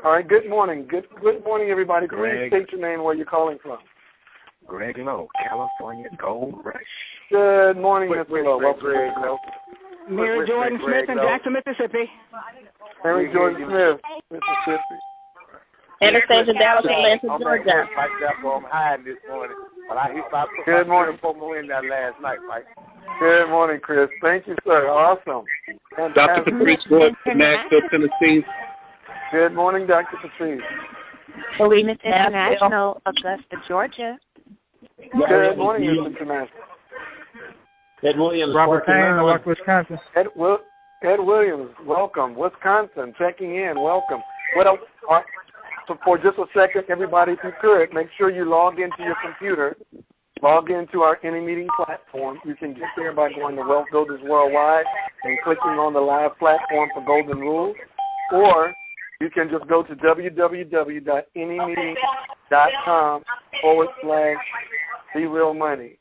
All right, good morning. Good morning, everybody. Please state your name and where you're calling from. Greg Lowe, California Gold Rush. Good morning, Mr. Lowe. Welcome, Greg Lowe. Mary Jordan Smith in Jackson, Mississippi. Mary Jordan Smith, Mississippi. Anastasia Dallas, Atlanta, Georgia. I'm high this morning, but I hit my Good morning. in that last night, Mike. Good morning, Chris. Thank you, sir. Awesome. Dr. Patrice Wood from Nashville, Tennessee. Good morning, Dr. Patrice. Salinas International, Augusta, Georgia. Good morning, Mr. International. Ed Williams, Robert Kane, Milwaukee, Wisconsin. Ed Williams, welcome. Wisconsin, checking in, welcome. What else? So for just a second, everybody, if you could, make sure you log into your computer, log into our AnyMeeting platform. You can get there by going to Wealth Builders Worldwide and clicking on the live platform for Golden Rules, or you can just go to www.anymeeting.com/TheRealMoney.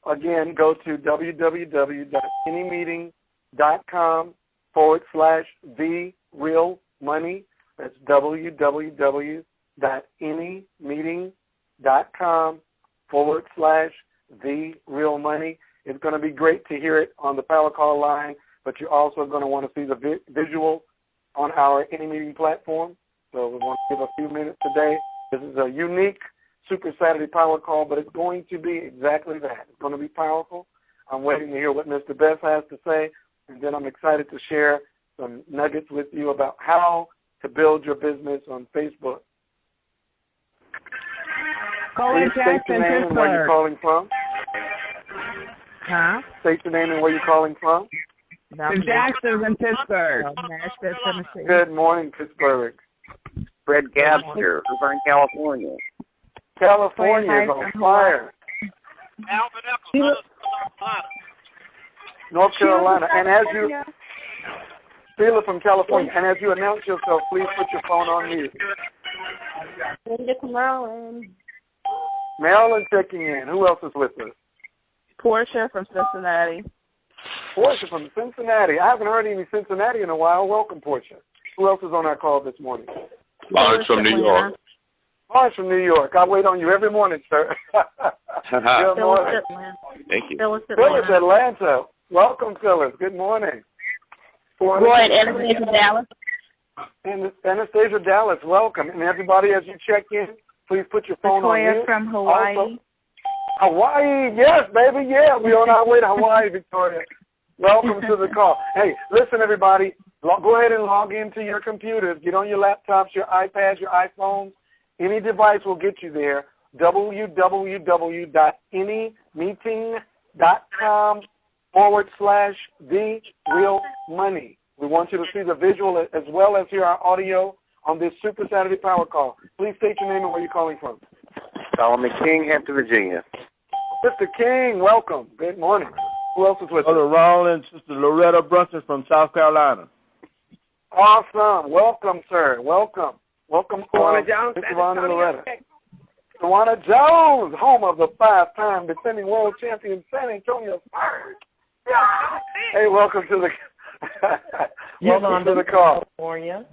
Again, go to www.anymeeting.com/TheRealMoney. That's www.anymeeting.com/TheRealMoney. It's going to be great to hear it on the Power Call line, but you're also going to want to see the visual on our AnyMeeting platform. So we want to give a few minutes today. This is a unique Super Saturday Power Call, but it's going to be exactly that. It's going to be powerful. I'm waiting to hear what Mr. Best has to say, and then I'm excited to share some nuggets with you about how to build your business on Facebook. Colin Please state your Jackson, name and where you're Pittsburgh. calling from. Huh? State your name and where you're calling from. The Jacksons in Pittsburgh. Nashville, Tennessee. Good morning, Pittsburgh. Fred Gabster, over in California. California is on fire. North Carolina. And as you, Sheila from California, and as you announce yourself, please put your phone on mute. Linda from Maryland. Maryland checking in. Who else is with us? Portia from Cincinnati. Portia from Cincinnati. I haven't heard any Cincinnati in a while. Welcome, Portia. Who else is on our call this morning? Lawrence from New York. Lawrence from New York. I wait on you every morning, sir. Good morning. Thank you. Phyllis, Atlanta. Welcome, Phyllis. Good morning. Roy and Anastasia Dallas. And Anastasia Dallas, welcome. And everybody, as you check in, please put your phone on mute. Victoria from Hawaii. Also, Hawaii, yes, baby, yeah. We're on our way to Hawaii, Victoria. Welcome to the call. Hey, listen, everybody. Go ahead and log into your computers. Get on your laptops, your iPads, your iPhones. Any device will get you there. www.anymeeting.com/TheRealMoney. We want you to see the visual as well as hear our audio on this Super Saturday Power Call. Please state your name and where you're calling from. Solomon King, Hampton, Virginia. Mr. King, welcome. Good morning. Who else is with us? Brother Rollins, Sister Loretta Brunson from South Carolina. Awesome. Welcome, sir. Welcome. Welcome, Tawana Jones, Mr. Ron and Loretta. Tawana Jones, home of the 5-time defending world champion San Antonio Spurs. Yeah. Hey, welcome to the welcome to the call. California.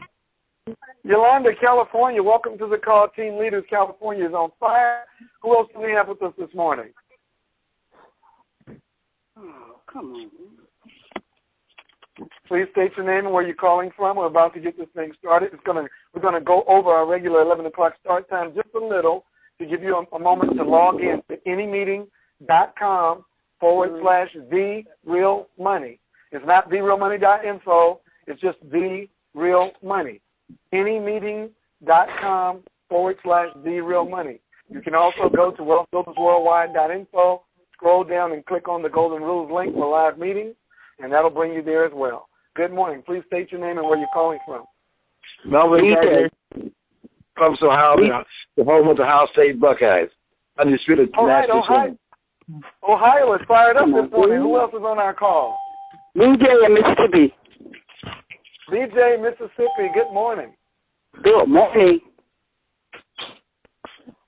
Yolanda, California, welcome to the call. Team Leaders California is on fire. Who else do we have with us this morning? Oh, come on. Please state your name and where you're calling from. We're about to get this thing started. We're gonna go over our regular 11 o'clock start time just a little to give you a moment to log in to anymeeting.com/TheRealMoney. It's not TheRealMoney.info. It's just TheRealMoney. anymeeting.com/TheRealMoney. You can also go to wealthbuildersworldwide.info, scroll down and click on the Golden Rules link for live meetings, and that'll bring you there as well. Good morning. Please state your name and where you're calling from. Melvin comes to Ohio, the home of the Ohio State Buckeyes. Undisputed national champion. Ohio is fired up this morning. Who else is on our call? BJ in Mississippi. BJ, Mississippi. Good morning. Good morning.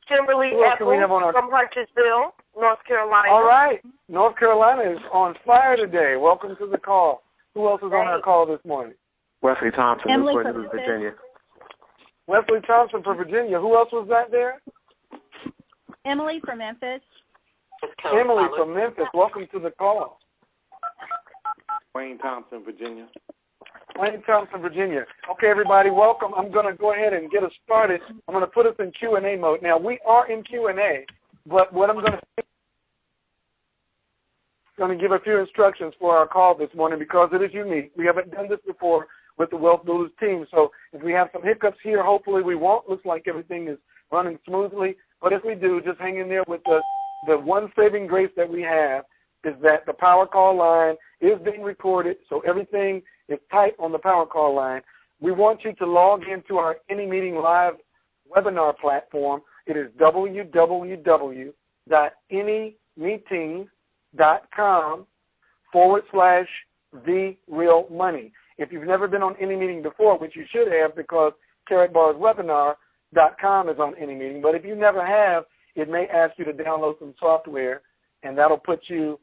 Kimberly Eccles from Huntersville, North Carolina. All right. North Carolina is on fire today. Welcome to the call. Who else is on our call this morning? Wesley Thompson, Emily Newport from News, Virginia. Wesley Thompson from Virginia. Who else was that there? Emily from Memphis. Emily from Memphis. Welcome to the call. Wayne Thompson, Virginia. Wayne Thompson, Virginia. Okay, everybody, welcome. I'm going to go ahead and get us started. I'm going to put us in Q&A mode. Now, we are in Q&A, but what I'm going to do is going to give a few instructions for our call this morning because it is unique. We haven't done this before with the Wealth Builders team. So if we have some hiccups here, hopefully we won't. Looks like everything is running smoothly. But if we do, just hang in there with the one saving grace that we have is that the power call line is being recorded, so everything is tight on the power call line. We want you to log into our Any Meeting Live webinar platform. It is www.anymeeting.com/TheRealMoney. If you've never been on Any Meeting before, which you should have because CarrotBarsWebinar.com is on Any Meeting, but if you never have, it may ask you to download some software, and that'll put you,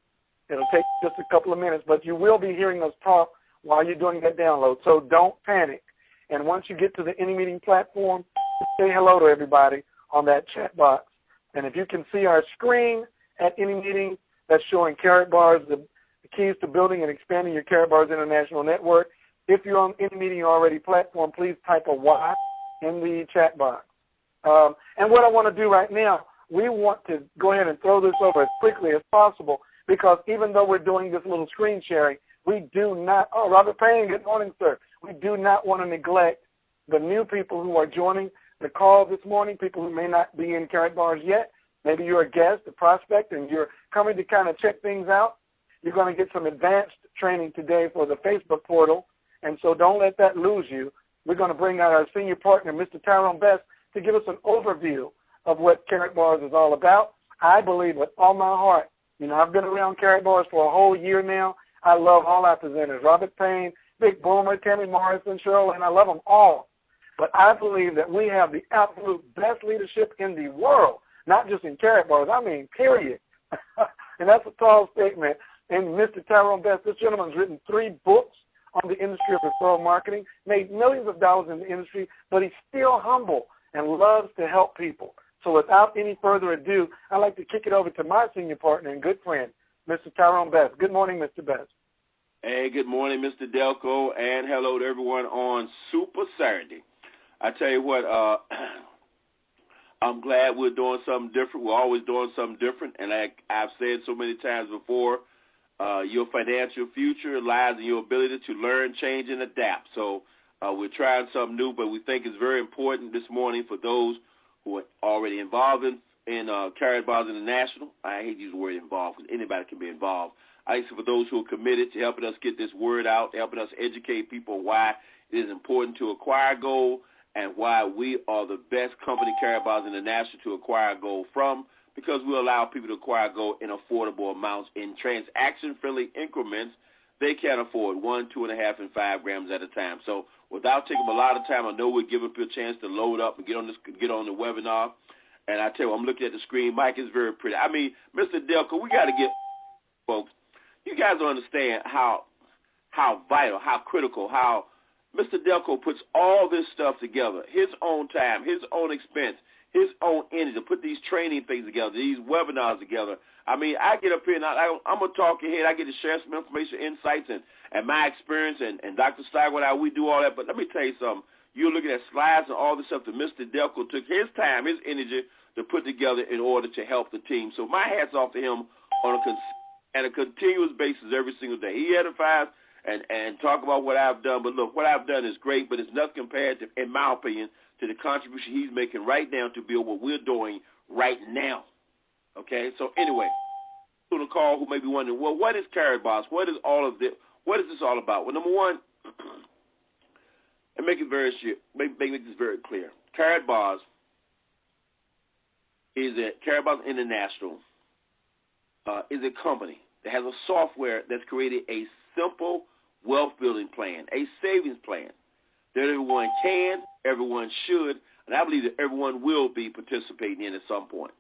it'll take just a couple of minutes, but you will be hearing us talk while you're doing that download, so don't panic. And once you get to the Any Meeting platform, say hello to everybody on that chat box. And if you can see our screen at Any Meeting, that's showing Carrot Bars, the keys to building and expanding your Carrot Bars International Network. If you're on Any Meeting already platform, please type a Y in the chat box. And what I want to do right now, we want to go ahead and throw this over as quickly as possible because even though we're doing this little screen sharing, we do not, Robert Payne, good morning, sir. We do not want to neglect the new people who are joining the call this morning, people who may not be in Carrot Bars yet. Maybe you're a guest, a prospect, and you're coming to kind of check things out. You're going to get some advanced training today for the Facebook portal, and so don't let that lose you. We're going to bring out our senior partner, Mr. Tyrone Best, to give us an overview of what Carrot Bars is all about. I believe with all my heart, I've been around Carrot Bars for a whole year now. I love all our presenters, Robert Payne, Big Boomer, Tammy Morrison, Cheryl, and I love them all. But I believe that we have the absolute best leadership in the world, not just in Carrot Bars, I mean, period. And that's a tall statement. And Mr. Tyrone Best, this gentleman's written 3 books on the industry of referral marketing, made millions of dollars in the industry, but he's still humble and loves to help people. So without any further ado, I'd like to kick it over to my senior partner and good friend, Mr. Tyrone Best. Good morning, Mr. Best. Hey, good morning, Mr. Delco, and hello to everyone on Super Saturday. I tell you what, I'm glad we're doing something different. We're always doing something different, and like I've said so many times before, your financial future lies in your ability to learn, change, and adapt. So we're trying something new, but we think it's very important this morning for those who are already involved in Carrot Bars International. I hate to use the word involved because anybody can be involved. I say for those who are committed to helping us get this word out, helping us educate people why it is important to acquire gold and why we are the best company, Carrot Bars International, to acquire gold from, because we allow people to acquire gold in affordable amounts in transaction-friendly increments they can afford, 1, 2.5, and 5 grams at a time. So without taking a lot of time, I know we're giving people a chance to load up and get on the webinar. And I tell you, I'm looking at the screen. Mike is very pretty. I mean, Mr. Delco, we got to get folks. You guys don't understand how vital, how critical, how Mr. Delco puts all this stuff together, his own time, his own expense, his own energy to put these training things together, these webinars together. I mean, I get up here and I'm a talking head. I get to share some information, insights, and my experience, and Dr. Steiger, how we do all that. But let me tell you something. You're looking at slides and all this stuff that Mr. Delco took his time, his energy to put together in order to help the team. So my hat's off to him on a continuous basis every single day. He edifies and talk about what I've done. But, look, what I've done is great, but it's nothing compared to, in my opinion, to the contribution he's making right now to build what we're doing right now. Okay? So, anyway, to the call who may be wondering, well, what is Carrot Bars? What is all of this? What is this all about? Well, number one, and make this very clear. Carrot Bars Carrot Bars International is a company that has a software that's created a simple wealth building plan, a savings plan that everyone can, everyone should, and I believe that everyone will be participating in at some point.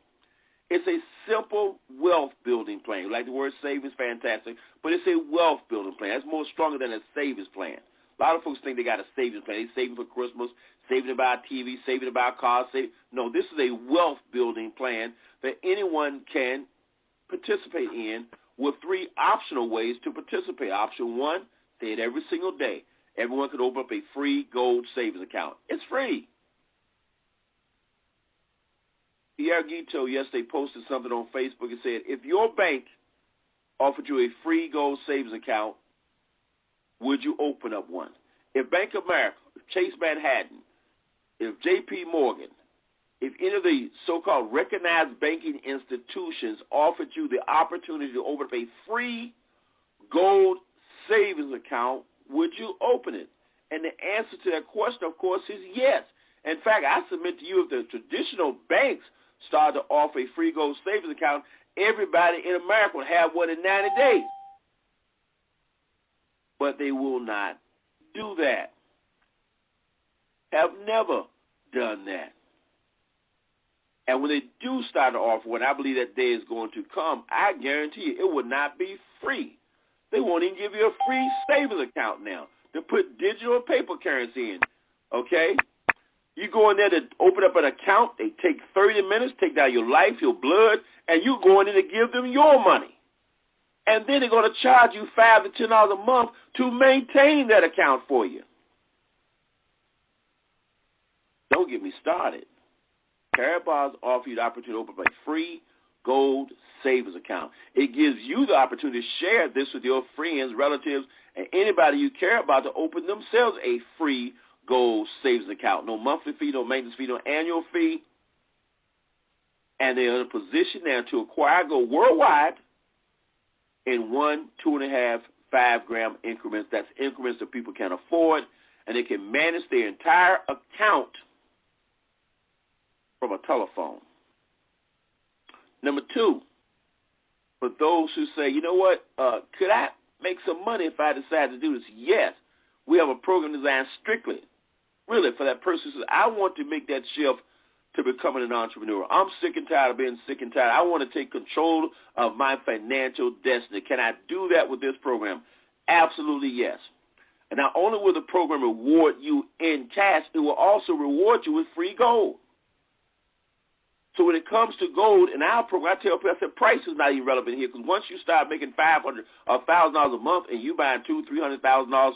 It's a simple wealth building plan. Like the word savings, fantastic, but it's a wealth building plan. It's more stronger than a savings plan. A lot of folks think they got a savings plan. They saving for Christmas, saving to buy a TV, saving to buy a car. No, this is a wealth-building plan that anyone can participate in with 3 optional ways to participate. Option 1, say it every single day. Everyone can open up a free gold savings account. It's free. Pierre Guiteau yesterday posted something on Facebook and said, if your bank offered you a free gold savings account, would you open up one? If Bank of America, if Chase Manhattan, if J.P. Morgan, if any of the so-called recognized banking institutions offered you the opportunity to open up a free gold savings account, would you open it? And the answer to that question, of course, is yes. In fact, I submit to you, if the traditional banks started to offer a free gold savings account, everybody in America would have one in 90 days. But they will not do that. Have never done that. And when they do start to offer one, I believe that day is going to come, I guarantee you it will not be free. They won't even give you a free savings account now to put digital and paper currency in, okay? You go in there to open up an account, they take 30 minutes, take down your life, your blood, and you go in there to give them your money. And then they're going to charge you $5 to $10 a month to maintain that account for you. Don't get me started. Carabal's offer you the opportunity to open up a free gold savings account. It gives you the opportunity to share this with your friends, relatives, and anybody you care about to open themselves a free gold savings account. No monthly fee, no maintenance fee, no annual fee. And they're in a position now to acquire gold worldwide in 1, 2.5, 5-gram increments. That's increments that people can afford, and they can manage their entire account from a telephone. Number 2, for those who say, you know what, could I make some money if I decide to do this? Yes. We have a program designed strictly, really, for that person who says, I want to make that shift to becoming an entrepreneur. I'm sick and tired of being sick and tired. I want to take control of my financial destiny. Can I do that with this program? Absolutely yes. And not only will the program reward you in cash, it will also reward you with free gold. So when it comes to gold in our program, I tell people, I said, price is not even relevant here, because once you start making $500 or $1,000 a month and you buying $200,000-$300,000,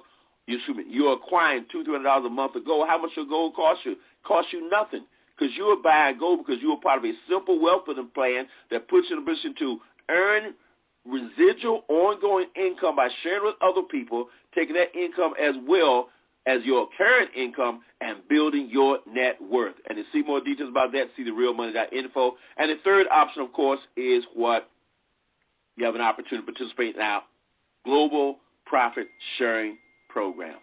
you're acquiring $200-$300 a month of gold, how much will gold cost you? Cost you nothing, because you are buying gold because you are part of a simple wealth building plan that puts you in a position to earn residual ongoing income by sharing with other people, taking that income as well as your current income and building your net worth. And to see more details about that, see therealmoney.info. And the third option, of course, is what you have an opportunity to participate in our Global Profit Sharing Program.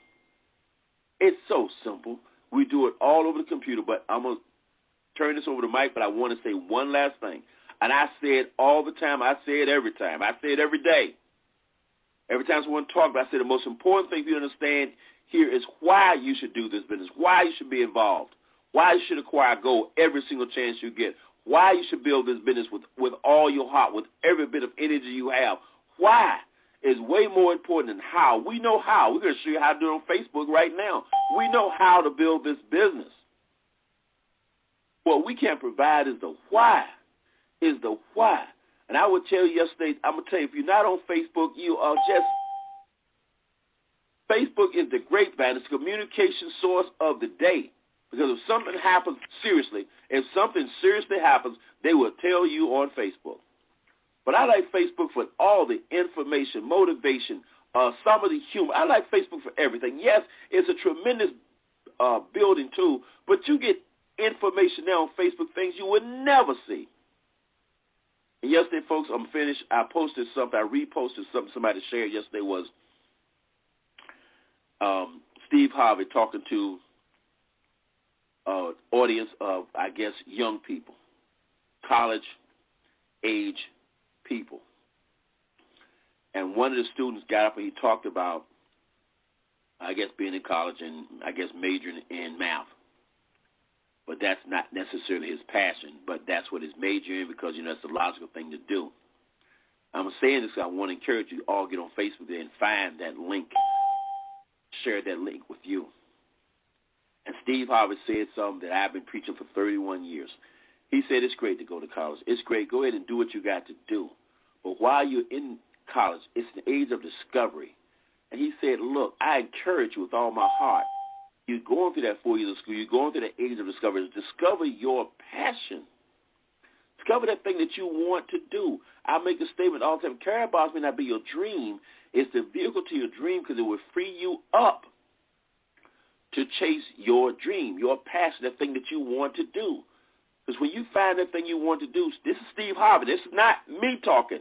It's so simple. We do it all over the computer, but I'm going to turn this over to Mike, but I want to say one last thing. And I say it all the time. I say it every time. I say it every day. Every time someone talks about it, I say the most important thing for you to understand here is why you should do this business, why you should be involved, why you should acquire gold every single chance you get, why you should build this business with all your heart, with every bit of energy you have. Why is way more important than how. We know how. We're going to show you how to do it on Facebook right now. We know how to build this business. What we can provide is the why. And I would tell you yesterday, I'm going to tell you, if you're not on Facebook, you are just, Facebook is the grapevine. It's the communication source of the day. Because if something happens seriously, they will tell you on Facebook. But I like Facebook for all the information, motivation, some of the humor. I like Facebook for everything. Yes, it's a tremendous building tool, but you get information now on Facebook, things you would never see. And yesterday, folks, I'm finished. I posted something. I reposted something somebody shared yesterday was Steve Harvey talking to audience of, I guess, young people, college-age people. And one of the students got up and he talked about, I guess, being in college and, I guess, majoring in math. But that's not necessarily his passion, but that's what he's majoring in because, you know, it's the logical thing to do. I'm saying this because I want to encourage you to all get on Facebook there and find that link. share that link with you. And Steve Harvey said something that I've been preaching for 31 years. He said it's great to go to college. It's great. Go ahead and do what you got to do. But while you're in college, it's the age of discovery. And he said, look, I encourage you with all my heart. You're going through that 4 years of school. You're going through that age of discovery. Discover your passion. Discover that thing that you want to do. I make a statement all the time. Career boss may not be your dream. It's the vehicle to your dream because it will free you up to chase your dream, your passion, that thing that you want to do. Because when you find that thing you want to do, this is Steve Harvey. This is not me talking.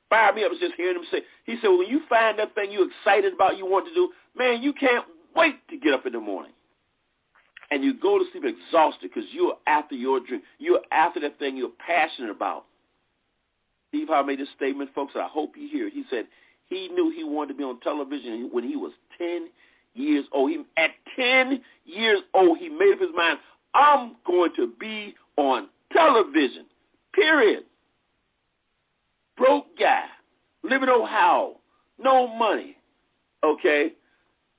Fired me up. I was just hearing him say, he said, when you find that thing you're excited about, you want to do, man, you can't wait to get up in the morning. And you go to sleep exhausted because you're after your dream. You're after that thing you're passionate about. Steve Harvey made this statement, folks, and I hope you hear it. He said he knew he wanted to be on television when he was 10 years old. At 10 years old, he made up his mind, I'm going to be on television, period. Broke guy, living in Ohio, no money, okay,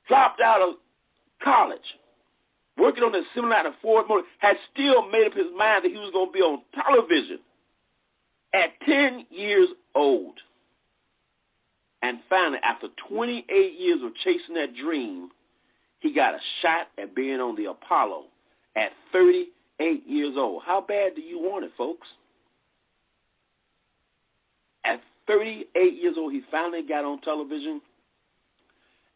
dropped out of college, working on the assembly line of Ford Motor, had still made up his mind that he was going to be on television at 10 years old. And finally, after 28 years of chasing that dream, he got a shot at being on the Apollo at 38 years old. How bad do you want it, folks? At 38 years old, he finally got on television,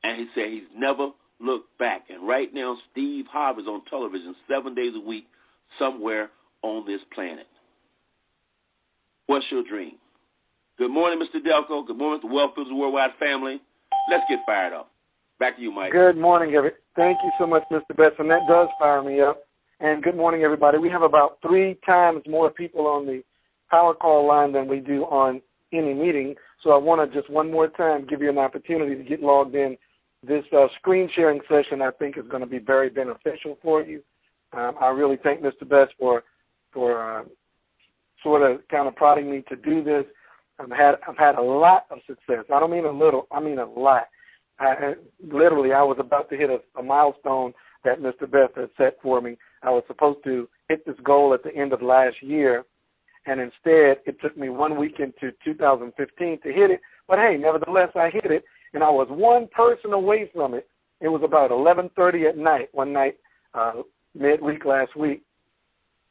and he said he's never looked back. And right now, Steve Harvey's on television 7 days a week somewhere on this planet. What's your dream? Good morning, Mr. Delco. Good morning, Mr. Wellfield's Worldwide family. Let's get fired up. Back to you, Mike. Good morning, everybody. Thank you so much, Mr. Besson. That does fire me up. And good morning, everybody. We have about 3 times more people on the power call line than we do on any meeting. So I want to just one more time give you an opportunity to get logged in. This screen sharing session, I think, is going to be very beneficial for you. I really thank Mr. Best for sort of kind of prodding me to do this. I've had a lot of success. I don't mean a little. I mean a lot. I was about to hit a milestone that Mr. Best had set for me. I was supposed to hit this goal at the end of last year, and instead it took me 1 week into 2015 to hit it. But, hey, nevertheless, I hit it, and I was one person away from it. It was about 11:30 at night, one night midweek last week.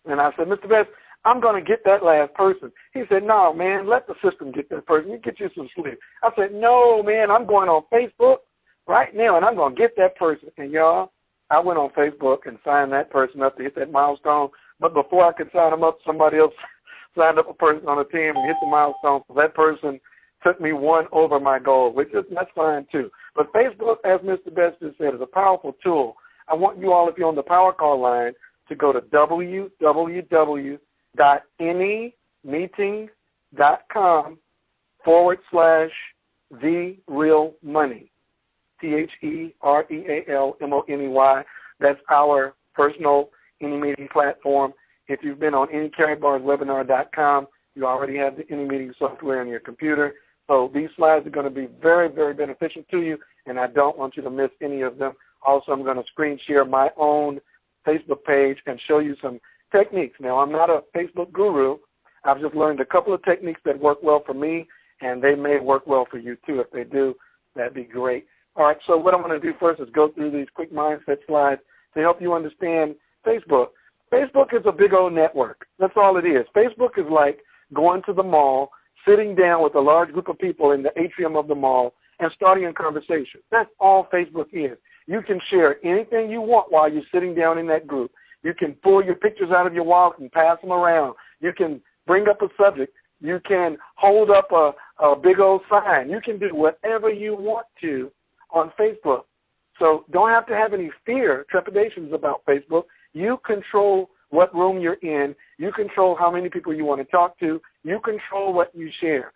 And I said, Mr. Best, I'm going to get that last person. He said, no, man, let the system get that person. You get you some sleep. I said, no, man, I'm going on Facebook right now, and I'm going to get that person. And, y'all, I went on Facebook and signed that person up to hit that milestone. But before I could sign them up, somebody else signed up a person on the team and hit the milestone. So that person took me one over my goal, which is that's fine, too. But Facebook, as Mr. Best just said, is a powerful tool. I want you all, if you're on the power call line, to go to www.anymeeting.com/TheRealMoney. TheRealMoney. That's our personal Any Meeting platform. If you've been on anycarrybarswebinar.com, you already have the Any Meeting software on your computer. So these slides are going to be very, very beneficial to you, and I don't want you to miss any of them. Also, I'm going to screen share my own Facebook page and show you some techniques. Now, I'm not a Facebook guru. I've just learned a couple of techniques that work well for me, and they may work well for you, too. If they do, that'd be great. All right, so what I'm going to do first is go through these quick mindset slides to help you understand Facebook. Facebook is a big old network. That's all it is. Facebook is like going to the mall, sitting down with a large group of people in the atrium of the mall, and starting a conversation. That's all Facebook is. You can share anything you want while you're sitting down in that group. You can pull your pictures out of your wallet and pass them around. You can bring up a subject. You can hold up a big old sign. You can do whatever you want to on Facebook. So don't have to have any fear, trepidations about Facebook. You control what room you're in. You control how many people you want to talk to. You control what you share.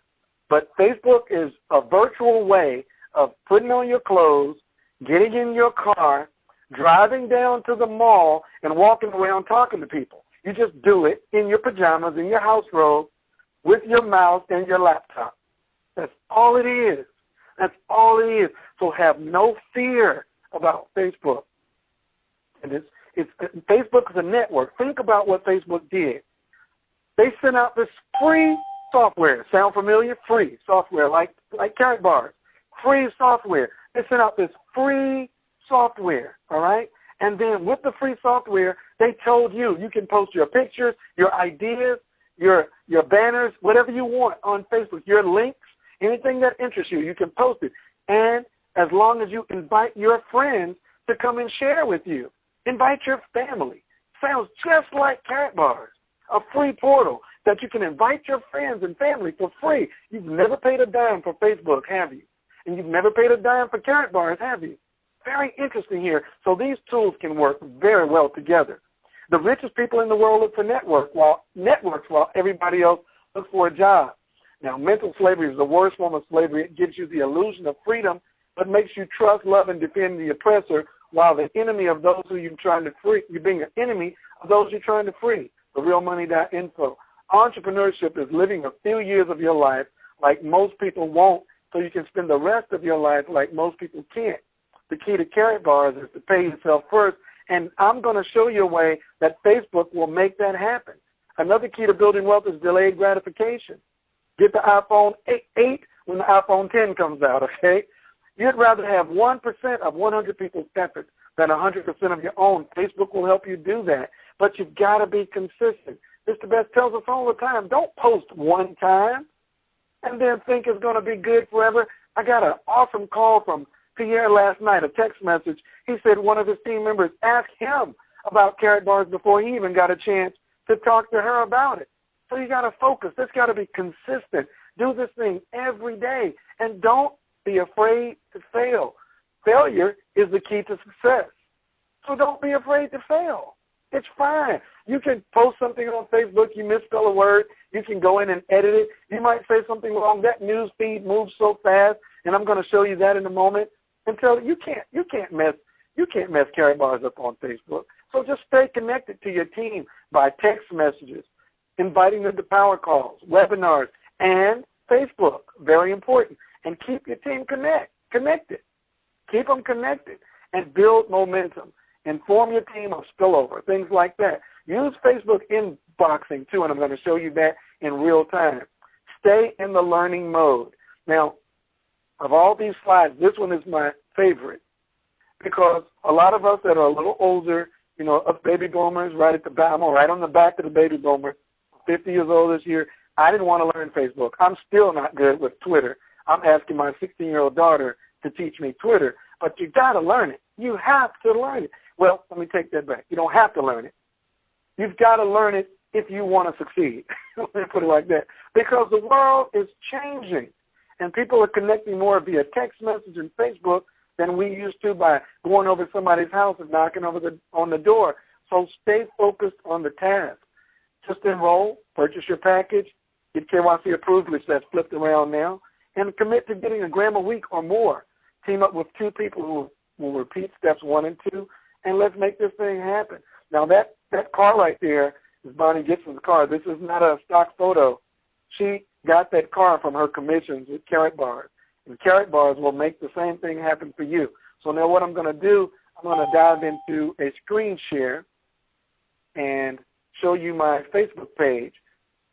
But Facebook is a virtual way of putting on your clothes, getting in your car, driving down to the mall, and walking around talking to people. You just do it in your pajamas, in your house robe, with your mouse and your laptop. That's all it is. That's all it is. So have no fear about Facebook. And Facebook is a network. Think about what Facebook did. They sent out this free software. Sound familiar? Free software, like Carrot Bars. Free software. They sent out this free software, all right? And then with the free software, they told you can post your pictures, your ideas, your banners, whatever you want on Facebook, your links, anything that interests you, you can post it. And as long as you invite your friends to come and share with you, invite your family. Sounds just like Carrot Bars, a free portal that you can invite your friends and family for free. You've never paid a dime for Facebook, have you? And you've never paid a dime for Carrot Bars, have you? Very interesting here. So these tools can work very well together. The richest people in the world look for networks while everybody else looks for a job. Now, mental slavery is the worst form of slavery. It gives you the illusion of freedom, but makes you trust, love, and defend the oppressor, while the enemy of those who you're trying to free, you're being an enemy of those you're trying to free. TheRealMoney.info. Entrepreneurship is living a few years of your life like most people won't, so you can spend the rest of your life like most people can't. The key to Carrot Bars is to pay yourself first, and I'm going to show you a way that Facebook will make that happen. Another key to building wealth is delayed gratification. Get the iPhone 8 when the iPhone 10 comes out, okay? You'd rather have 1% of 100 people's efforts than 100% of your own. Facebook will help you do that, but you've got to be consistent. Mr. Best tells us all the time, don't post one time and then think it's going to be good forever. I got an awesome call from Pierre last night, a text message. He said one of his team members asked him about Carrot Bars before he even got a chance to talk to her about it. So you got to focus. It's got to be consistent. Do this thing every day, and don't be afraid to fail. Failure is the key to success. So don't be afraid to fail. It's fine. You can post something on Facebook, you misspell a word, you can go in and edit it. You might say something wrong. That news feed moves so fast, and I'm going to show you that in a moment. Until you can't mess Carrot Bars up on Facebook. So just stay connected to your team by text messages, inviting them to power calls, webinars, and Facebook. Very important. And keep your team connected. Keep them connected and build momentum. Inform your team of spillover, things like that. Use Facebook inboxing too, and I'm going to show you that in real time. Stay in the learning mode. Now, of all these slides, this one is my favorite because a lot of us that are a little older, us baby boomers, right at the back, I'm right on the back of the baby boomer, 50 years old this year. I didn't want to learn Facebook. I'm still not good with Twitter. I'm asking my 16-year-old daughter to teach me Twitter, but you got to learn it. You have to learn it. Well, let me take that back. You don't have to learn it. You've got to learn it if you want to succeed. Let me put it like that. Because the world is changing, and people are connecting more via text message and Facebook than we used to by going over to somebody's house and knocking on the door. So stay focused on the task. Just enroll, purchase your package, get KYC approved, which that's flipped around now, and commit to getting a gram a week or more. Team up with two people who will repeat steps 1 and 2, and let's make this thing happen. Now, that car right there is Bonnie Gibson's car. This is not a stock photo. She got that car from her commissions with Carrot Bars, and Carrot Bars will make the same thing happen for you. So now what I'm going to do, I'm going to dive into a screen share and show you my Facebook page.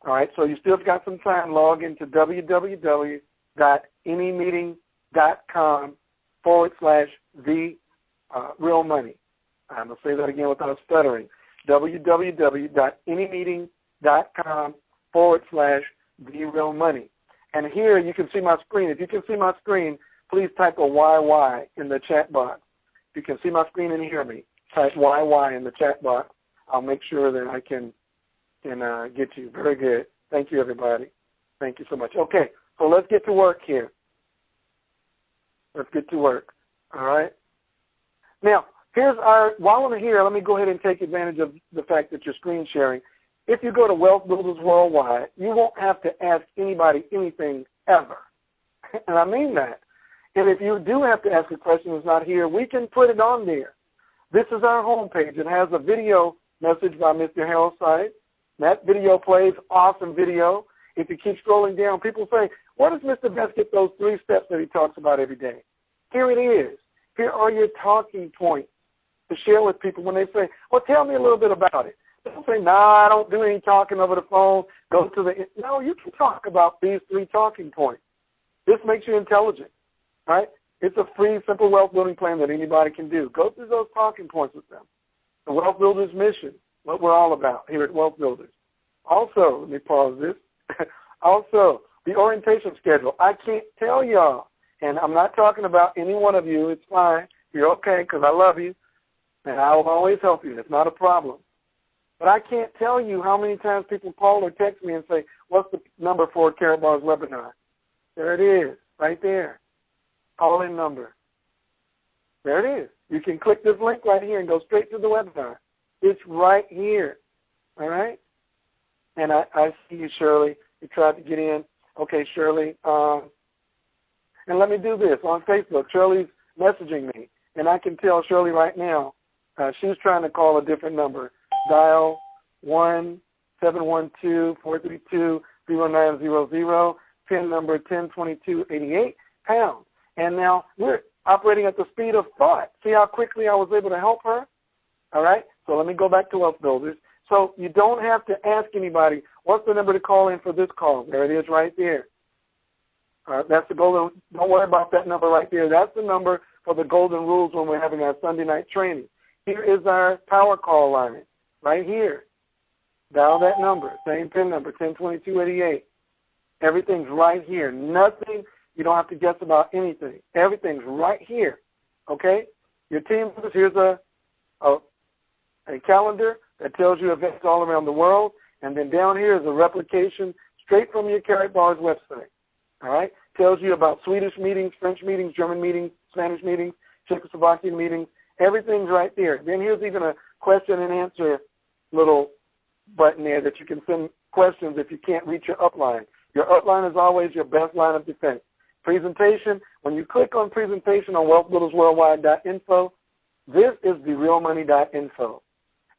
All right, so you still got some time. Log into www.anymeeting.com/the-real-money. I'm going to say that again without stuttering. www.anymeeting.com/the-real-money. And here you can see my screen. If you can see my screen, please type a YY in the chat box. If you can see my screen and hear me, type YY in the chat box. I'll make sure that I can get you. Very good. Thank you, everybody. Thank you so much. Okay, so let's get to work here. Let's get to work. All right? Now, while I'm here, let me go ahead and take advantage of the fact that you're screen sharing. If you go to Wealth Builders Worldwide, you won't have to ask anybody anything ever. And I mean that. And if you do have to ask a question that's not here, we can put it on there. This is our homepage. It has a video message by Mr. Harold Sides. That video plays, awesome video. If you keep scrolling down, people say, where does Mr. Best get those 3 steps that he talks about every day? Here it is. Here are your talking points to share with people when they say, well, tell me a little bit about it. Don't say, I don't do any talking over the phone. Go to the – no, you can talk about these 3 talking points. This makes you intelligent, right? It's a free, simple wealth building plan that anybody can do. Go through those talking points with them. The Wealth Builders mission, what we're all about here at Wealth Builders. Also, let me pause this. Also, the orientation schedule. I can't tell y'all, and I'm not talking about any one of you. It's fine. You're okay because I love you, and I will always help you. It's not a problem. But I can't tell you how many times people call or text me and say, what's the number for Karatbar's webinar? There it is, right there. Call-in number. There it is. You can click this link right here and go straight to the webinar. It's right here, all right? And I see you, Shirley. You tried to get in. Okay, Shirley. And let me do this. On Facebook, Shirley's messaging me, and I can tell Shirley right now she's trying to call a different number. Dial 1-712-432-0900, PIN number 102288, pound. And now we're operating at the speed of thought. See how quickly I was able to help her? All right? So let me go back to Wealth Builders. So you don't have to ask anybody, what's the number to call in for this call? There it is right there. That's the golden, don't worry about that number right there. That's the number for the golden rules when we're having our Sunday night training. Here is our power call line right here. Dial that number, same PIN number, 102288. Everything's right here. Nothing, you don't have to guess about anything. Everything's right here, okay? Your team members, here's a calendar that tells you events all around the world, and then down here is a replication straight from your Karatbar's website, all right? Tells you about Swedish meetings, French meetings, German meetings, Spanish meetings, Czechoslovakian meetings. Everything's right there. Then here's even a question and answer little button there that you can send questions if you can't reach your upline. Your upline is always your best line of defense. Presentation, when you click on presentation on wealthbuildersworldwide.info, this is therealmoney.info.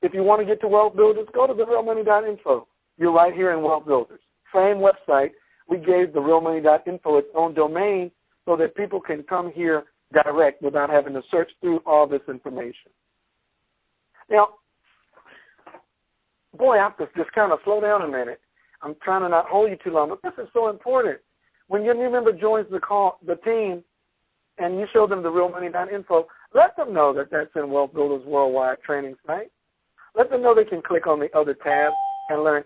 If you want to get to Wealth Builders, go to therealmoney.info. You're right here in Wealth Builders. Same website. We gave therealmoney.info its own domain so that people can come here direct without having to search through all this information. Now, boy, I have to just kind of slow down a minute. I'm trying to not hold you too long, but this is so important. When your new member joins the team and you show them the realmoney.info, let them know that that's in Wealth Builders Worldwide training site. Let them know they can click on the other tab and learn.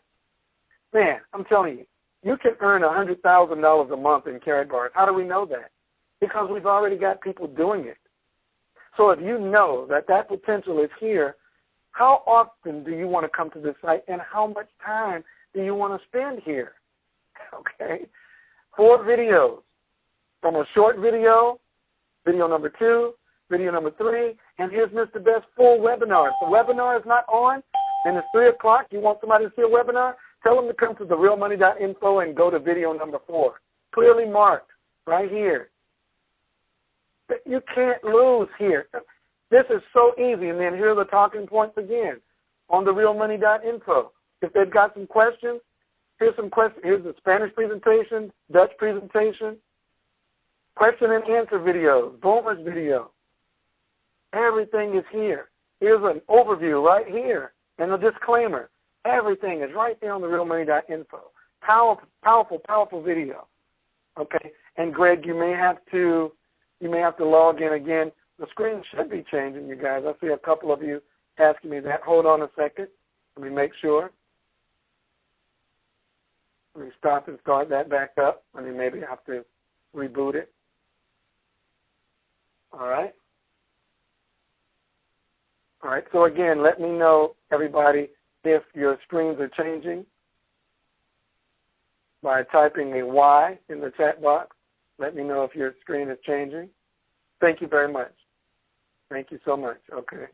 Man, I'm telling you, you can earn $100,000 a month in Karatbar. How do we know that? Because we've already got people doing it. So if you know that that potential is here, how often do you want to come to this site and how much time do you want to spend here? Okay? 4 videos. From a short video, video number 2, video number 3, and here's Mr. Best's full webinar. If the webinar is not on and it's 3 o'clock, you want somebody to see a webinar, tell them to come to therealmoney.info and go to video number 4. Clearly marked right here. You can't lose here. This is so easy. And then here are the talking points again on therealmoney.info. If they've got some questions, here's some questions. Here's the Spanish presentation, Dutch presentation, question and answer videos, Boomer's video. Everything is here. Here's an overview right here and a disclaimer. Everything is right there on therealmoney.info. Powerful, powerful, powerful video. Okay. And Greg, you may have to log in again. The screen should be changing, you guys. I see a couple of you asking me that. Hold on a second. Let me make sure. Let me stop and start that back up. I mean, maybe I have to reboot it. All right. All right. So, again, let me know, everybody, if your screens are changing by typing a Y in the chat box. Let me know if your screen is changing. Thank you very much. Thank you so much. Okay.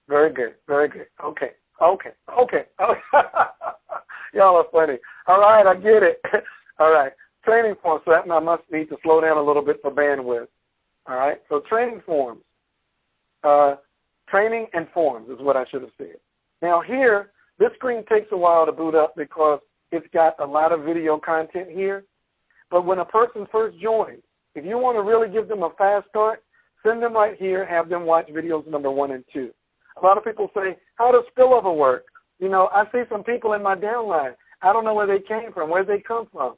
Very good. Very good. Okay. Okay. Okay. Y'all are funny. All right, I get it. All right. Training forms. So that I must need to slow down a little bit for bandwidth. All right. So training forms. Training and forms is what I should have said. Now here, this screen takes a while to boot up because it's got a lot of video content here. But when a person first joins, if you want to really give them a fast start, Send them right here. Have them watch videos number 1 and 2. A lot of people say, how does spillover work? You know, I see some people in my downline. I don't know where they came from. Where they come from?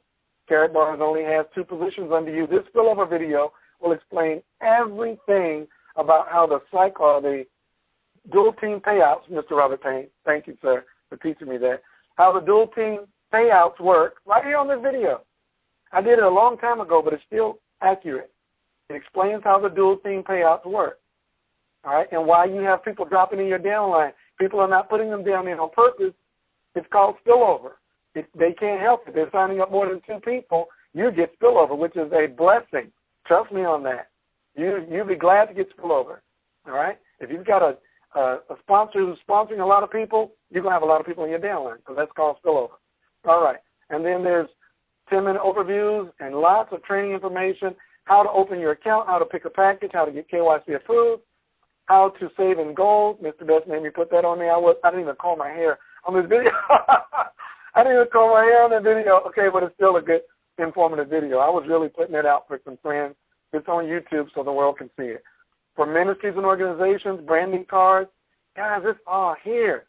Carrot Bars only has 2 positions under you. This spillover video will explain everything about how the dual team payouts, Mr. Robert Payne, thank you, sir, for teaching me that, how the dual team payouts work right here on this video. I did it a long time ago, but it's still accurate. It explains how the dual team payouts work, all right, and why you have people dropping in your downline. People are not putting them down in on purpose. It's called spillover. They can't help it. They're signing up more than 2 people. You get spillover, which is a blessing. Trust me on that. You'll be glad to get spillover, all right? If you've got a sponsor who's sponsoring a lot of people, you're going to have a lot of people in your downline, so that's called spillover. All right, and then there's 10-minute overviews and lots of training information, how to open your account, how to pick a package, how to get KYC approved, how to save in gold. Mr. Best made me put that on there. I didn't even comb my hair on this video. I didn't even comb my hair on that video. Okay, but it's still a good, informative video. I was really putting it out for some friends. It's on YouTube so the world can see it. For ministries and organizations, branding cards, guys, it's all here.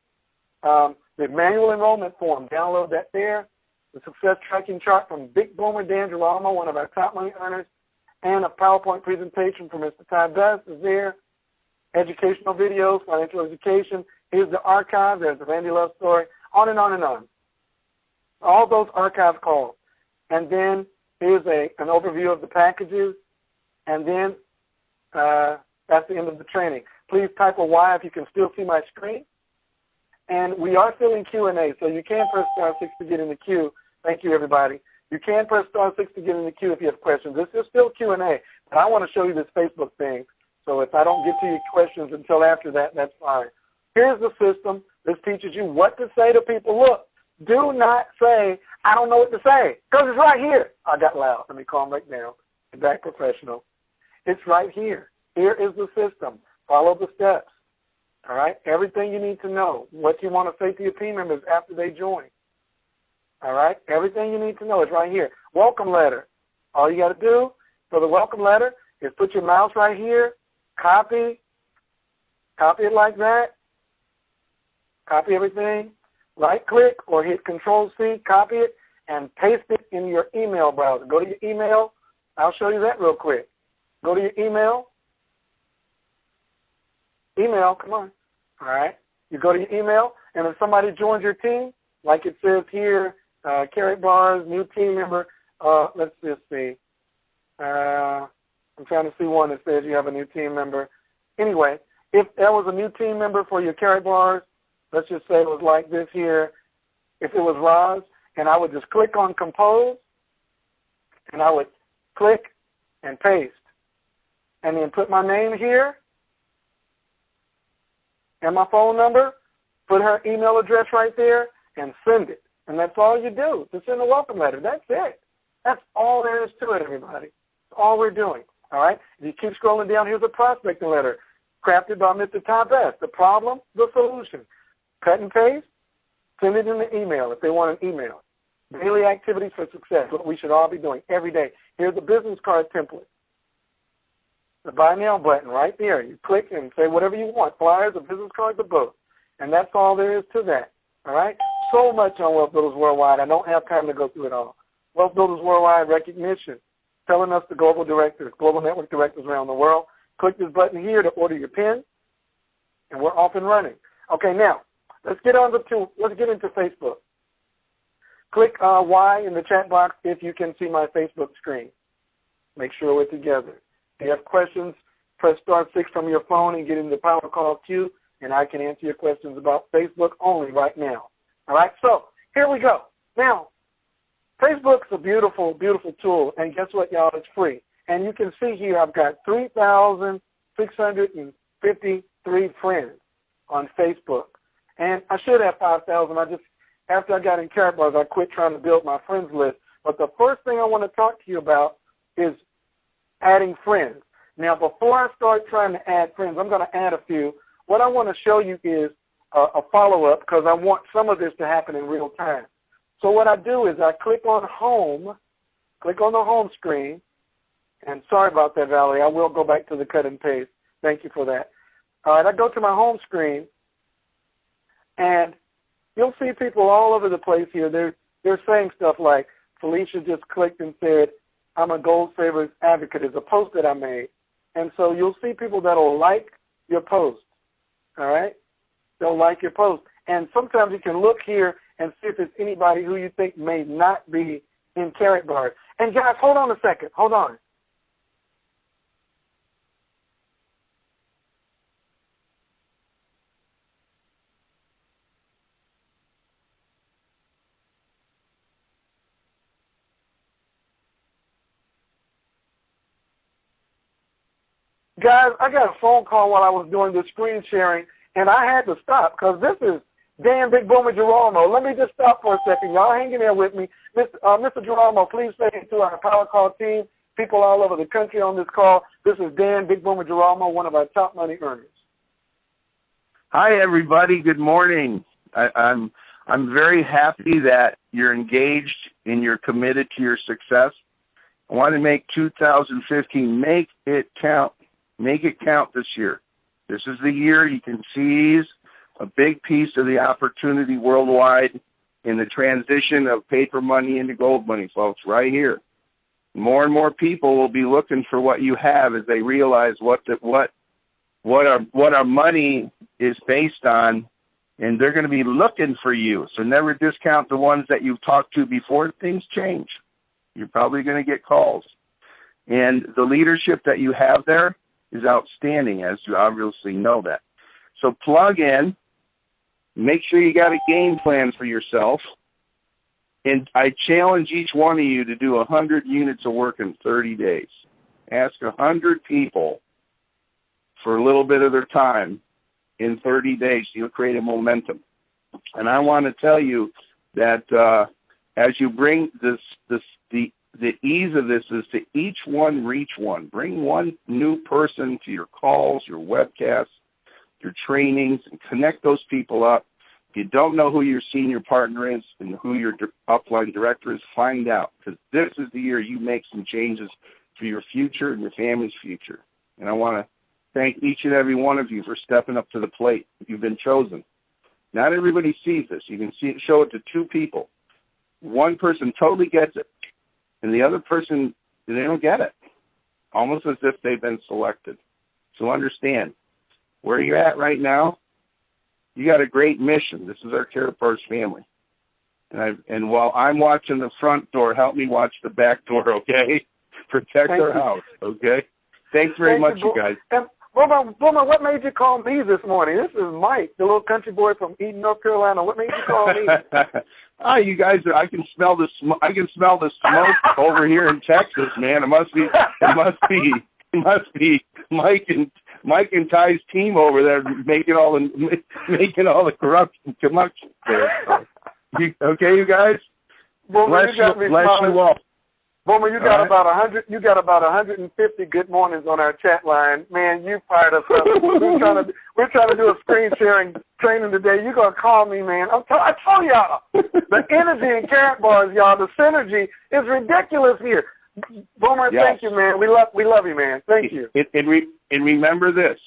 The manual enrollment form, download that there. The success tracking chart from Big Boomer Dan Girolamo, one of our top money earners, and a PowerPoint presentation from Mr. Ty Best is there. Educational videos, financial education. Here's the archive. There's the Randy Love story, on and on and on. All those archive calls. And then here's an overview of the packages. And then that's the end of the training. Please type a Y if you can still see my screen. And we are still in Q&A, so you can press *6 to get in the queue. Thank you, everybody. You can press *6 to get in the queue if you have questions. This is still Q&A, but I want to show you this Facebook thing. So if I don't get to your questions until after that, that's fine. Here's the system. This teaches you what to say to people. Look, do not say, I don't know what to say, because it's right here. I got loud. Let me calm back down. Get back professional. It's right here. Here is the system. Follow the steps. All right? Everything you need to know. What you want to say to your team members after they join. All right? Everything you need to know is right here. Welcome letter. All you got to do for the welcome letter is put your mouse right here, copy it like that, copy everything, right-click or hit Control-C, copy it, and paste it in your email browser. Go to your email. I'll show you that real quick. Go to your email. Come on. All right. You go to your email, and if somebody joins your team, like it says here, Carrot Bars, new team member, let's just see. I'm trying to see one that says you have a new team member. Anyway, if there was a new team member for your Carrot Bars, let's just say it was like this here. If it was Roz, and I would just click on Compose, and I would click and paste, and then put my name here and my phone number, put her email address right there, and send it. And that's all you do, to send a welcome letter. That's it. That's all there is to it, everybody. That's all we're doing, all right? If you keep scrolling down, here's a prospecting letter crafted by Mr. Ty Best. The problem, the solution. Cut and paste, send it in the email if they want an email. Daily activities for success, what we should all be doing every day. Here's the business card template. The Buy Now button right there. You click and say whatever you want, flyers, a business card, the book. And that's all there is to that, all right? So much on Wealth Builders Worldwide. I don't have time to go through it all. Wealth Builders Worldwide recognition, telling us the global directors, global network directors around the world. Click this button here to order your pen, and we're off and running. Okay, now, let's get into Facebook. Click Y in the chat box if you can see my Facebook screen. Make sure we're together. If you have questions, press *6 from your phone and get in the power call queue, and I can answer your questions about Facebook only right now. All right, so here we go. Now, Facebook's a beautiful, beautiful tool, and guess what, y'all? It's free. And you can see here I've got 3,653 friends on Facebook. And I should have 5,000. After I got in Carrot Bars, I quit trying to build my friends list. But the first thing I want to talk to you about is adding friends. Now, before I start trying to add friends, I'm going to add a few. What I want to show you is a follow-up because I want some of this to happen in real time. So what I do is I click on Home, click on the home screen, And sorry about that, Valerie. I will go back to the cut and paste. Thank you for that. All right, I go to my home screen, and you'll see people all over the place here. They're saying stuff like, Felicia just clicked and said, I'm a Gold Savers advocate. It's a post that I made. And so you'll see people that will like your post, all right? They'll like your post. And sometimes you can look here and see if there's anybody who you think may not be in Carrot Bars. And guys, hold on a second. Hold on. Guys, I got a phone call while I was doing the screen sharing, and I had to stop because this is Dan Big Boomer Girolamo. Let me just stop for a second. Y'all hang in there with me. Mr. Girolamo, please say to our Power Call team, people all over the country on this call, this is Dan Big Boomer Girolamo, one of our top money earners. Hi, everybody. Good morning. I'm very happy that you're engaged and you're committed to your success. I want to make 2015, make it count. Make it count this year. This is the year you can seize a big piece of the opportunity worldwide in the transition of paper money into gold money, folks, right here. More and more people will be looking for what you have as they realize what our money is based on, and they're going to be looking for you. So never discount the ones that you've talked to before. Things change. You're probably going to get calls. And the leadership that you have there is outstanding, as you obviously know that. So plug in, make sure you got a game plan for yourself, and I challenge each one of you to do 100 units of work in 30 days. Ask 100 people for a little bit of their time in 30 days. You'll create a momentum. And I want to tell you that as you bring the ease of this is to each one reach one. Bring one new person to your calls, your webcasts, your trainings, and connect those people up. If you don't know who your senior partner is and who your upline director is, find out, because this is the year you make some changes for your future and your family's future. And I want to thank each and every one of you for stepping up to the plate. You've been chosen. Not everybody sees this. You can show it to two people. One person totally gets it, and the other person, they don't get it, almost as if they've been selected. So understand, where you're at right now, you got a great mission. This is our Carrot Bars family. And while I'm watching the front door, help me watch the back door, okay? Protect our house, okay? Thanks very much, you guys. And Boomer, what made you call me this morning? This is Mike, the little country boy from Eden, North Carolina. What made you call me? You guys, I can smell the smoke over here in Texas, man. It must be Mike and Ty's team over there making all the corruption there. Okay, you guys. Boomer, bless you all. Boomer, you got about 100. You got about 150 good mornings on our chat line. Man, you fired us up. We're trying to do a screen sharing training today. You're gonna call me, man. I told y'all the energy in Carrot Bars, y'all. The synergy is ridiculous here. Boomer, yes. Thank you, man. We love you, man. Thank you. And remember this: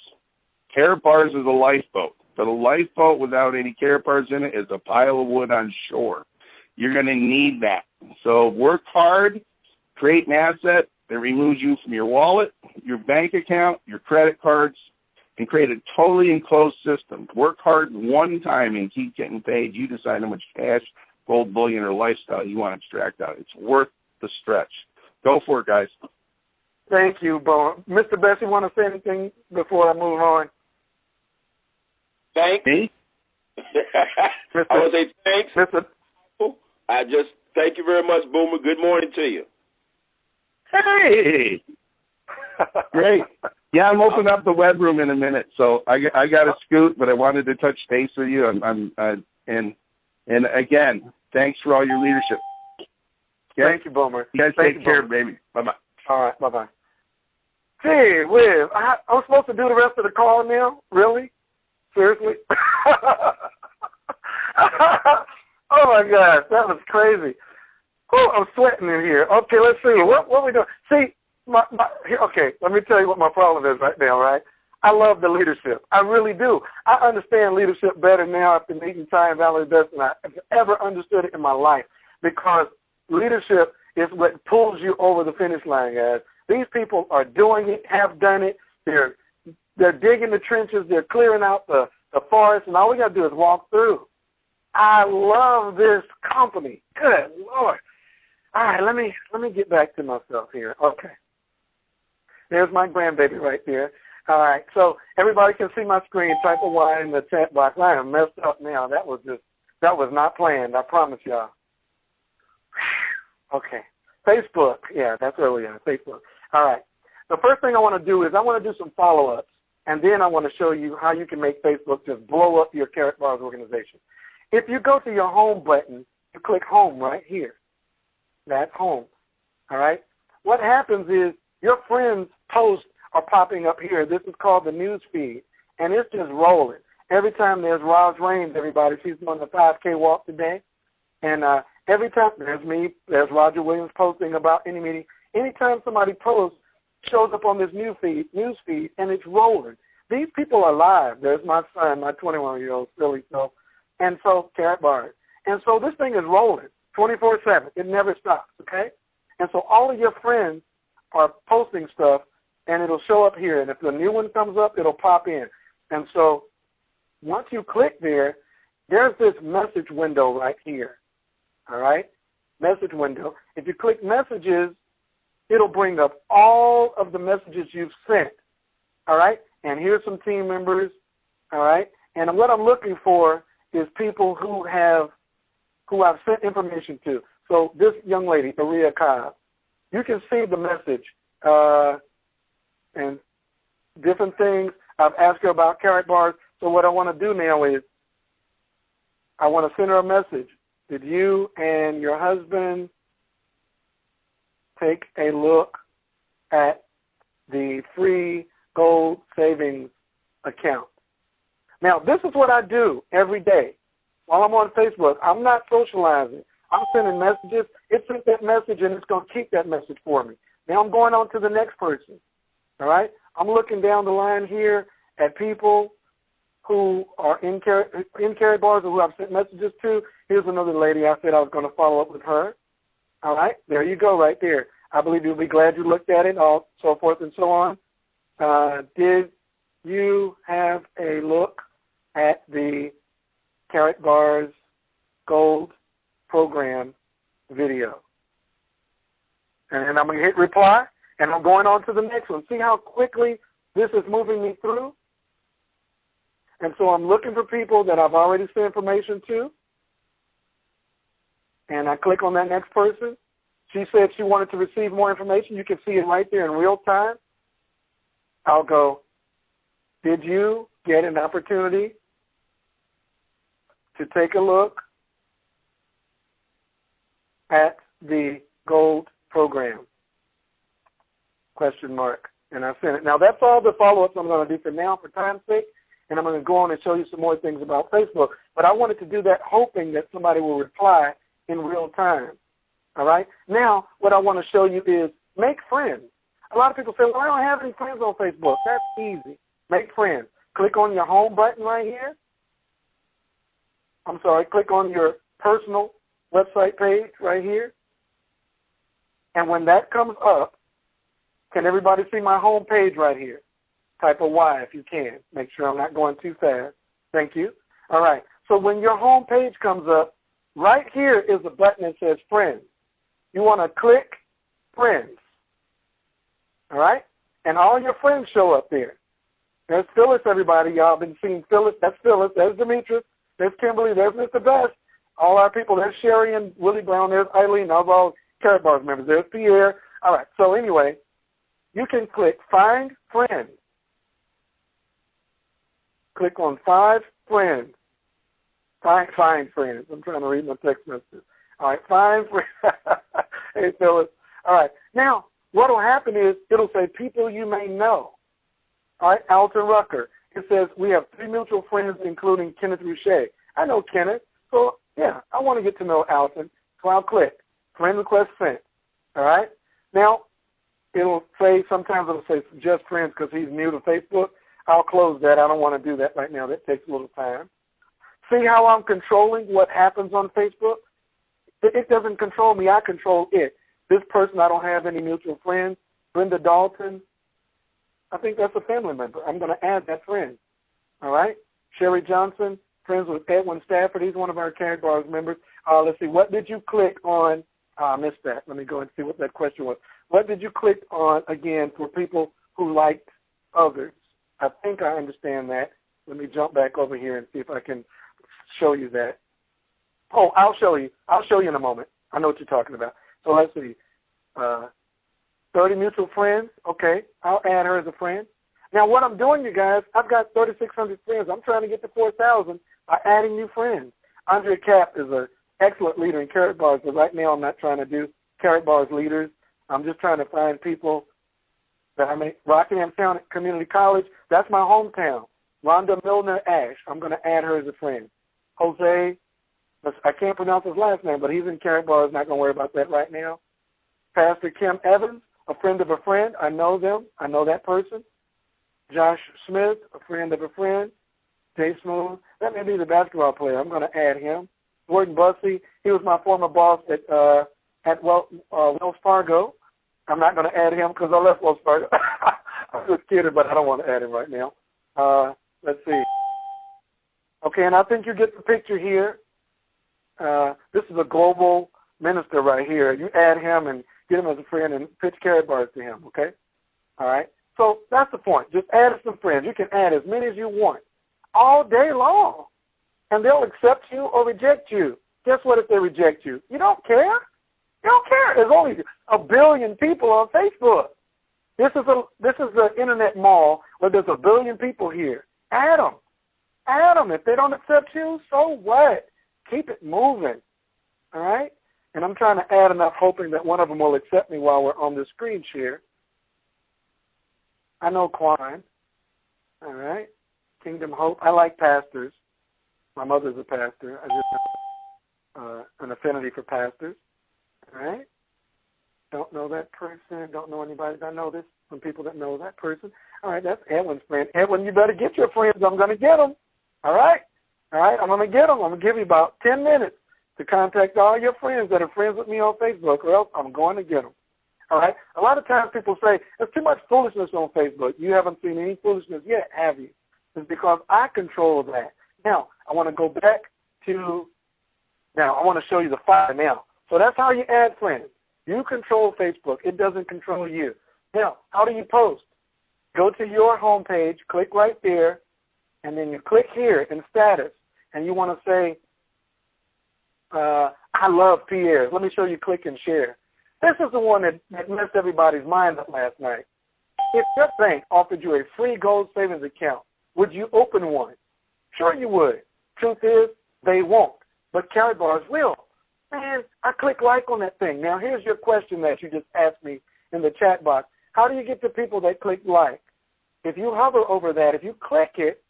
Carrot Bars is a lifeboat. But a lifeboat without any Carrot Bars in it is a pile of wood on shore. You're going to need that. So work hard. Create an asset that removes you from your wallet, your bank account, your credit cards, and create a totally enclosed system. Work hard one time and keep getting paid. You decide how much cash, gold bullion, or lifestyle you want to extract out. It's worth the stretch. Go for it, guys. Thank you, Bo. Mr. Best, you want to say anything before I move on? Thanks. Me? I want to say thanks. I just thank you very much, Boomer. Good morning to you. Hey, great. Yeah, I'm opening up the web room in a minute, so I got to scoot, but I wanted to touch base with you. And again, thanks for all your leadership. Okay? Thank you, Boomer. You guys take care, baby. Bye-bye. All right, bye-bye. Gee whiz, I'm supposed to do the rest of the call now? Really? Seriously? Oh, my gosh, that was crazy. Oh, I'm sweating in here. Okay, let's see. What are we doing? See, Okay, let me tell you what my problem is right now, right? I love the leadership. I really do. I understand leadership better now after meeting Ty and Valerie best than I have ever understood it in my life, because leadership is what pulls you over the finish line, guys. These people are doing it, have done it. They're digging the trenches. They're clearing out the forest, and all we got to do is walk through. I love this company. Good Lord. All right, let me get back to myself here. Okay. There's my grandbaby right there. All right, so everybody can see my screen. Type a Y in the chat box. I am messed up now. That was not planned. I promise y'all. Okay. Facebook. Yeah, that's where we are. Facebook. All right. The first thing I want to do is I want to do some follow-ups, and then I want to show you how you can make Facebook just blow up your Carrot Bars organization. If you go to your home button, you click home right here. That's home. All right? What happens is your friends' posts are popping up here. This is called the news feed, and it's just rolling. Every time there's Roz Raines, everybody, she's doing the 5K walk today, and every time there's me, there's Roger Williams posting about any meeting. Anytime somebody posts, shows up on this news feed, and it's rolling. These people are live. There's my son, my 21-year-old silly self, and so Carrot Bars. And so this thing is rolling 24/7. It never stops, okay? And so all of your friends are posting stuff, and it'll show up here. And if the new one comes up, it'll pop in. And so once you click there, there's this message window right here, all right? Message window. If you click messages, it'll bring up all of the messages you've sent, all right? And here's some team members, all right? And what I'm looking for is people who I've sent information to. So this young lady, Aria Cobb, you can see the message and different things. I've asked her about Carrot Bars. So what I want to do now is I want to send her a message. Did you and your husband take a look at the free gold savings account? Now, this is what I do every day. While I'm on Facebook, I'm not socializing. I'm sending messages. It sent that message, and it's going to keep that message for me. Now I'm going on to the next person, all right? I'm looking down the line here at people who are in Carrot Bars or who I've sent messages to. Here's another lady I said I was going to follow up with her. All right, there you go right there. I believe you'll be glad you looked at it, all so forth and so on. Did you have a look at the Carrot Bars Gold Program video? And I'm going to hit reply, and I'm going on to the next one. See how quickly this is moving me through? And so I'm looking for people that I've already sent information to, and I click on that next person. She said she wanted to receive more information. You can see it right there in real time. I'll go, did you get an opportunity to take a look at the gold program? Question mark. And I sent it. Now, that's all the follow-ups I'm going to do for now for time's sake, and I'm going to go on and show you some more things about Facebook. But I wanted to do that hoping that somebody will reply in real time. All right? Now, what I want to show you is make friends. A lot of people say, well, I don't have any friends on Facebook. That's easy. Make friends. Click on your home button right here. Click on your personal website page right here. And when that comes up, can everybody see my home page right here? Type a Y if you can. Make sure I'm not going too fast. Thank you. All right. So when your home page comes up, right here is a button that says Friends. You want to click Friends. All right? And all your friends show up there. There's Phyllis, everybody. Y'all been seeing Phyllis. That's Phyllis. There's Demetrius. There's Kimberly. There's Mr. Best. All our people. There's Sherry and Willie Brown. There's Eileen. Those are all Carrot Bars members. There's Pierre. All right. So anyway, you can click Find Friends. Click on Find Friends. Find Friends. I'm trying to read my text messages. All right. Find Friends. Hey, Phyllis. All right. Now, what will happen is it'll say people you may know. All right. Alton Rucker. It says we have 3 mutual friends, including Kenneth Rouchet. I know Kenneth. So, yeah, I want to get to know Alton. So I'll click Friend Request Sent. All right. Now, it'll say, sometimes it'll say just friends because he's new to Facebook. I'll close that. I don't want to do that right now. That takes a little time. See how I'm controlling what happens on Facebook? It doesn't control me. I control it. This person, I don't have any mutual friends. Brenda Dalton, I think that's a family member. I'm going to add that friend. All right? Sherry Johnson, friends with Edwin Stafford. He's one of our Carrot Bars members. Let's see. What did you click on? I missed that. Let me go and see what that question was. What did you click on, again, for people who liked others? I think I understand that. Let me jump back over here and see if I can show you that. Oh, I'll show you. I'll show you in a moment. I know what you're talking about. So let's see. 30 mutual friends. Okay, I'll add her as a friend. Now what I'm doing, you guys, I've got 3,600 friends. I'm trying to get to 4,000 by adding new friends. Andrea Cap is an excellent leader in Carrot Bars, but right now I'm not trying to do Carrot Bars leaders. I'm just trying to find people that I make. Rockingham County Community College, that's my hometown. Rhonda Milner Ash, I'm going to add her as a friend. Jose, I can't pronounce his last name, but he's in Carrot Bars, not going to worry about that right now. Pastor Kim Evans, a friend of a friend, I know them, I know that person. Josh Smith, a friend of a friend. Jay Smooth, that may be the basketball player, I'm going to add him. Gordon Bussey, he was my former boss at Wells Fargo. I'm not going to add him because I left Wells Fargo. I'm just kidding, but I don't want to add him right now. Let's see. Okay, and I think you get the picture here. This is a global minister right here. You add him and get him as a friend and pitch Carrot Bars to him, okay? All right? So that's the point. Just add some friends. You can add as many as you want all day long, and they'll accept you or reject you. Guess what if they reject you? You don't care. You don't care. There's only 1 billion people on Facebook. This is the internet mall where there's 1 billion people here. Add them. Add them. If they don't accept you, so what? Keep it moving. All right? And I'm trying to add enough, hoping that one of them will accept me while we're on the screen share. I know Quan. All right? Kingdom Hope. I like pastors. My mother's a pastor. I just have an affinity for pastors. All right? Don't know that person. Don't know anybody that know this. Some people that know that person. All right, that's Edwin's friend. Edwin, you better get your friends. I'm going to get them. All right? All right, I'm going to get them. I'm going to give you about 10 minutes to contact all your friends that are friends with me on Facebook, or else I'm going to get them. All right? A lot of times people say, there's too much foolishness on Facebook. You haven't seen any foolishness yet, have you? It's because I control that. Now, I want to go back to, now I want to show you the file now. So that's how you add friends. You control Facebook. It doesn't control you. Now, how do you post? Go to your homepage, click right there, and then you click here in status, and you want to say, I love Pierre. Let me show you click and share. This is the one that messed everybody's mind up last night. If your bank offered you a free gold savings account, would you open one? Sure you would. Truth is, they won't. But Carrot Bars will. Man, I click like on that thing. Now, here's your question that you just asked me in the chat box. How do you get to people that click like? If you hover over that, if you click it,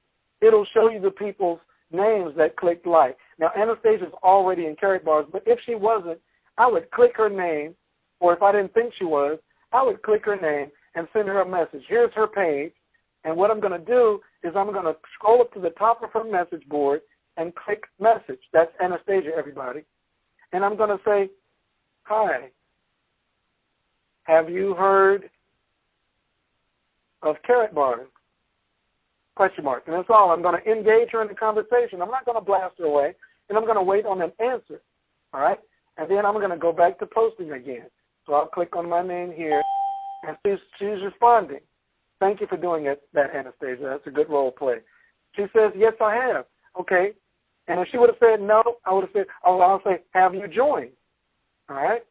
it'll show you the people's names that clicked like. Now, Anastasia's already in Carrot Bars, but if she wasn't, I would click her name, or if I didn't think she was, I would click her name and send her a message. Here's her page, and what I'm going to do is I'm going to scroll up to the top of her message board and click message. That's Anastasia, everybody. And I'm going to say, hi, have you heard of Carrot Bars? Question mark. And that's all. I'm going to engage her in the conversation. I'm not going to blast her away, and I'm going to wait on an answer. All right? And then I'm going to go back to posting again. So I'll click on my name here, and she's responding. Thank you for doing it, that Anastasia. That's a good role play. She says, yes, I have. Okay. And if she would have said no, I would have said, oh, I'll say, have you joined? All right?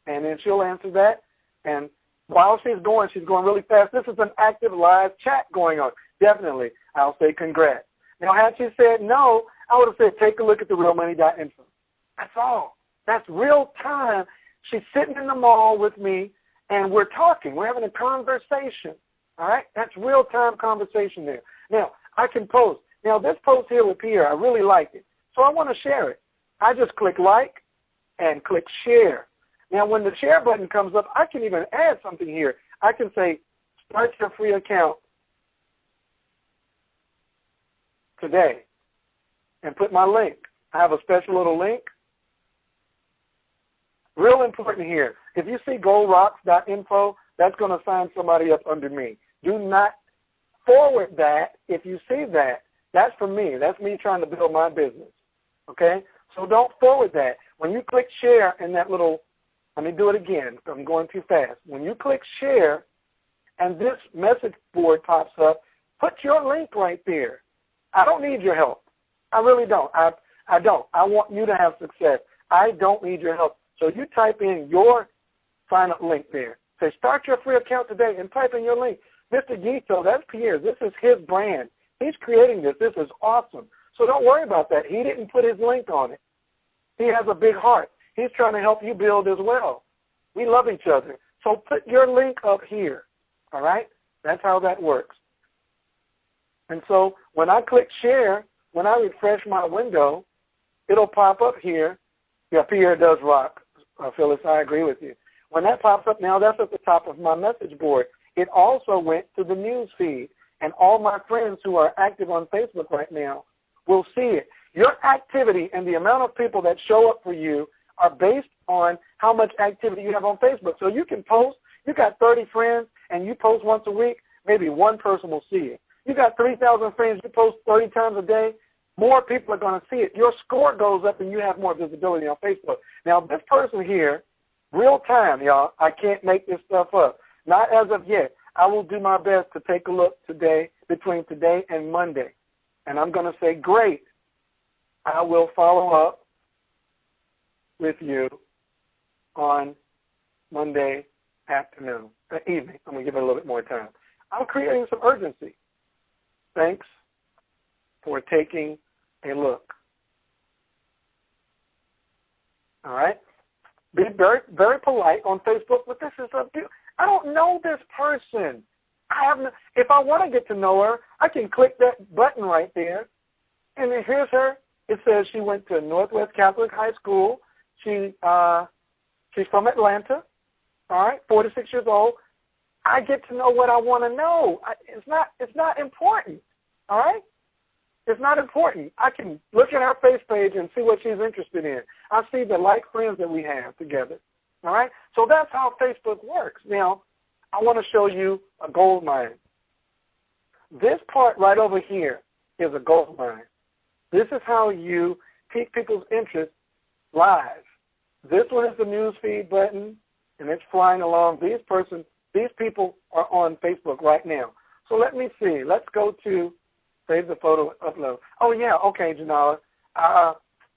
And then she'll answer that. And while she's going really fast. This is an active live chat going on. Definitely, I'll say congrats. Now, had she said no, I would have said take a look at the realmoney.info. That's all. That's real time. She's sitting in the mall with me, and we're talking. We're having a conversation. All right? That's real-time conversation there. Now, I can post. Now, this post here with Pierre, I really like it. So I want to share it. I just click like and click share. Now, when the share button comes up, I can even add something here. I can say, start your free account today and put my link. I have a special little link. Real important here. If you see goldrocks.info, that's going to sign somebody up under me. Do not forward that if you see that. That's for me. That's me trying to build my business. Okay? So don't forward that. When you click share in that little, let me do it again. I'm going too fast. When you click share and this message board pops up, put your link right there. I don't need your help. I really don't. I don't. I want you to have success. I don't need your help. So you type in your sign-up link there. Say, start your free account today and type in your link. Mr. Guito, that's Pierre. This is his brand. He's creating this. This is awesome. So don't worry about that. He didn't put his link on it. He has a big heart. He's trying to help you build as well. We love each other. So put your link up here, all right? That's how that works. And so when I click share, when I refresh my window, it'll pop up here. Yeah, Pierre does rock, Phyllis. I agree with you. When that pops up now, that's at the top of my message board. It also went to the news feed, and all my friends who are active on Facebook right now will see it. Your activity and the amount of people that show up for you are based on how much activity you have on Facebook. So you can post. You got 30 friends, and you post once a week, maybe one person will see it. You got 3,000 friends, you post 30 times a day, more people are going to see it. Your score goes up, and you have more visibility on Facebook. Now, this person here, real time, y'all, I can't make this stuff up. Not as of yet. I will do my best to take a look today, between today and Monday. And I'm going to say, great. I will follow up with you on Monday evening. I'm going to give it a little bit more time. I'm creating some urgency. Thanks for taking a look. All right? Be very, very polite on Facebook, but this is I don't know this person. If I want to get to know her, I can click that button right there, and then here's her. It says she went to Northwest Catholic High School. She's from Atlanta. All right, 46 years old. I get to know what I want to know. It's not important. All right. It's not important. I can look at her face page and see what she's interested in. I see the like friends that we have together. All right? So that's how Facebook works. Now, I want to show you a gold mine. This part right over here is a gold mine. This is how you pique people's interest live. This one is the news feed button, and it's flying along. These people are on Facebook right now. So let me see. Let's go to save the photo, upload. Oh, yeah, okay, Janala.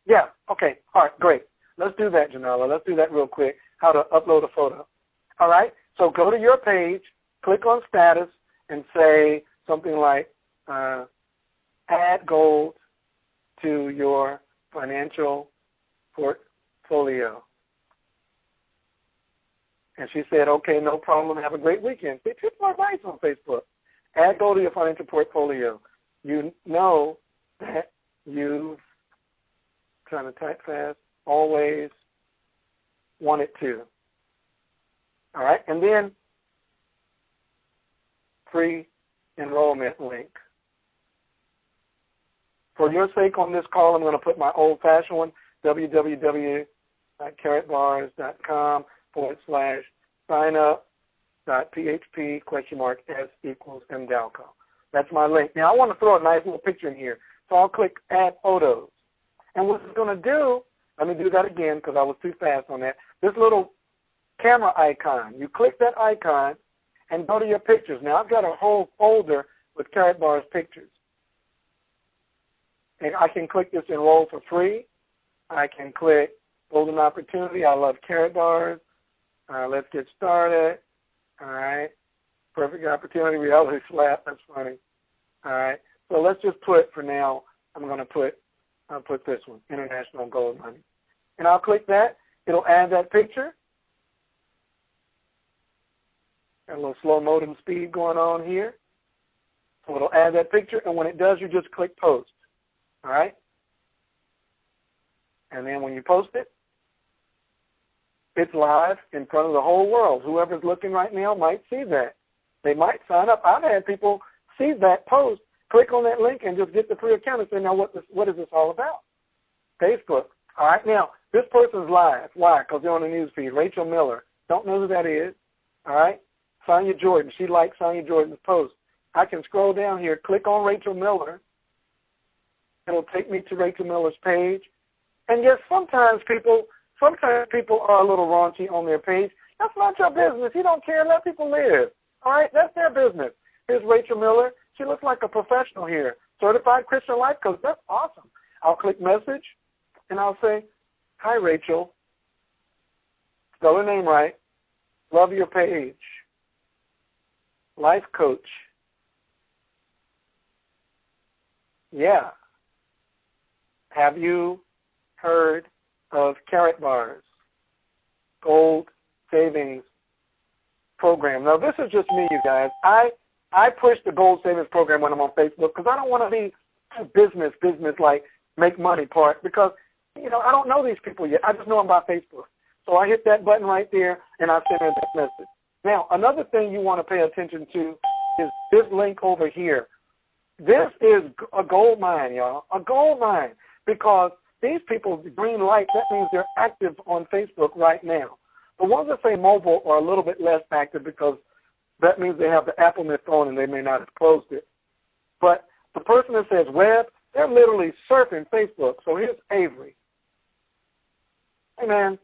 Yeah, okay, all right, great. Let's do that, Janala. Let's do that real quick, how to upload a photo. All right, so go to your page, click on status, and say something like add gold to your financial portfolio. And she said, okay, no problem, have a great weekend. See, people are nice on Facebook. Add gold to your financial portfolio. You know that you've, trying to type fast, always wanted to. All right, and then free enrollment link. For your sake on this call, I'm going to put my old-fashioned one, www.carrotbars.com/signup.php?s=m-dalco. That's my link. Now, I want to throw a nice little picture in here. So I'll click Add Photos. And what it's going to do, let me do that again because I was too fast on that. This little camera icon, you click that icon and go to your pictures. Now, I've got a whole folder with Carrot Bars pictures. And I can click this Enroll for Free. I can click Golden Opportunity. I love Carrot Bars. Let's get started. All right. Perfect Opportunity, Reality Slap. That's funny. All right. So let's just put, for now, I'll put this one, International Gold Money. And I'll click that. It'll add that picture. Got a little slow modem speed going on here. So it'll add that picture, and when it does, you just click Post. All right? And then when you post it, It's live in front of the whole world. Whoever's looking right now might see that. They might sign up. I've had people see that post, click on that link, and just get the free account and say, now what is this all about? Facebook. All right, now, this person's live. Why? Because they're on the news feed. Rachel Miller. Don't know who that is. All right? Sonia Jordan. She likes Sonia Jordan's post. I can scroll down here, click on Rachel Miller. It'll take me to Rachel Miller's page. And yes, sometimes people are a little raunchy on their page. That's not your business. You don't care. Let people live. All right? That's their business. Here's Rachel Miller. She looks like a professional here. Certified Christian Life Coach. That's awesome. I'll click message, and I'll say, hi, Rachel. Spell her name right. Love your page. Life coach. Yeah. Have you heard of Carrot Bars, Gold Savings Program? Now, this is just me, you guys. I push the Gold Savings Program when I'm on Facebook because I don't want to be business like make money part because, I don't know these people yet. I just know them by Facebook. So I hit that button right there, and I send her that message. Now, another thing you want to pay attention to is this link over here. This is a gold mine, y'all, a gold mine, because these people, green light, that means they're active on Facebook right now. The ones that say mobile are a little bit less active because that means they have the app on their phone and they may not have closed it. But the person that says web, they're literally surfing Facebook. So here's Avery. Hey, man,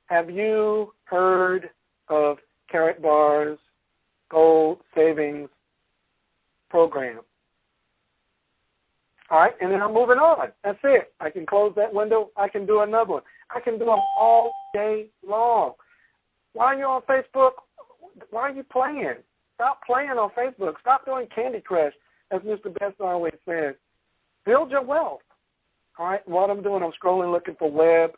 have you heard of Carrot Bars Gold Savings Program? All right, and then I'm moving on. That's it. I can close that window. I can do another one. I can do them all day long. While you're on Facebook, why are you playing? Stop playing on Facebook. Stop doing Candy Crush, as Mr. Best always says. Build your wealth. All right, what I'm doing, I'm scrolling looking for Webb,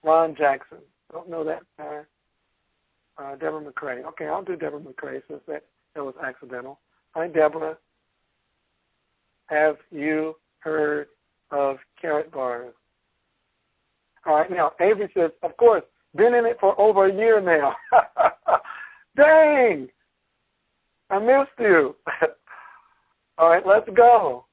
Ron Jackson. Don't know that guy. Deborah McCrae. Okay, I'll do Deborah McCrae since that was accidental. Hi, Deborah. Have you heard of Carrot Bars? All right, now, Avery says, of course, been in it for over a year now. Dang! I missed you. All right, let's go.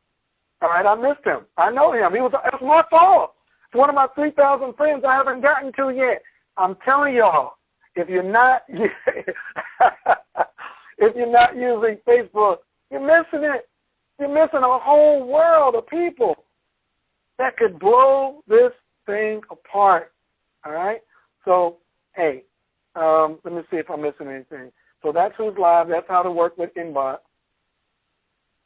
All right, I missed him. I know him. It was my fault. It's one of my 3,000 friends I haven't gotten to yet. I'm telling y'all, if you're not using Facebook, you're missing it. You're missing a whole world of people that could blow this thing apart. All right? So, hey, let me see if I'm missing anything. So that's who's live. That's how to work with Inbox.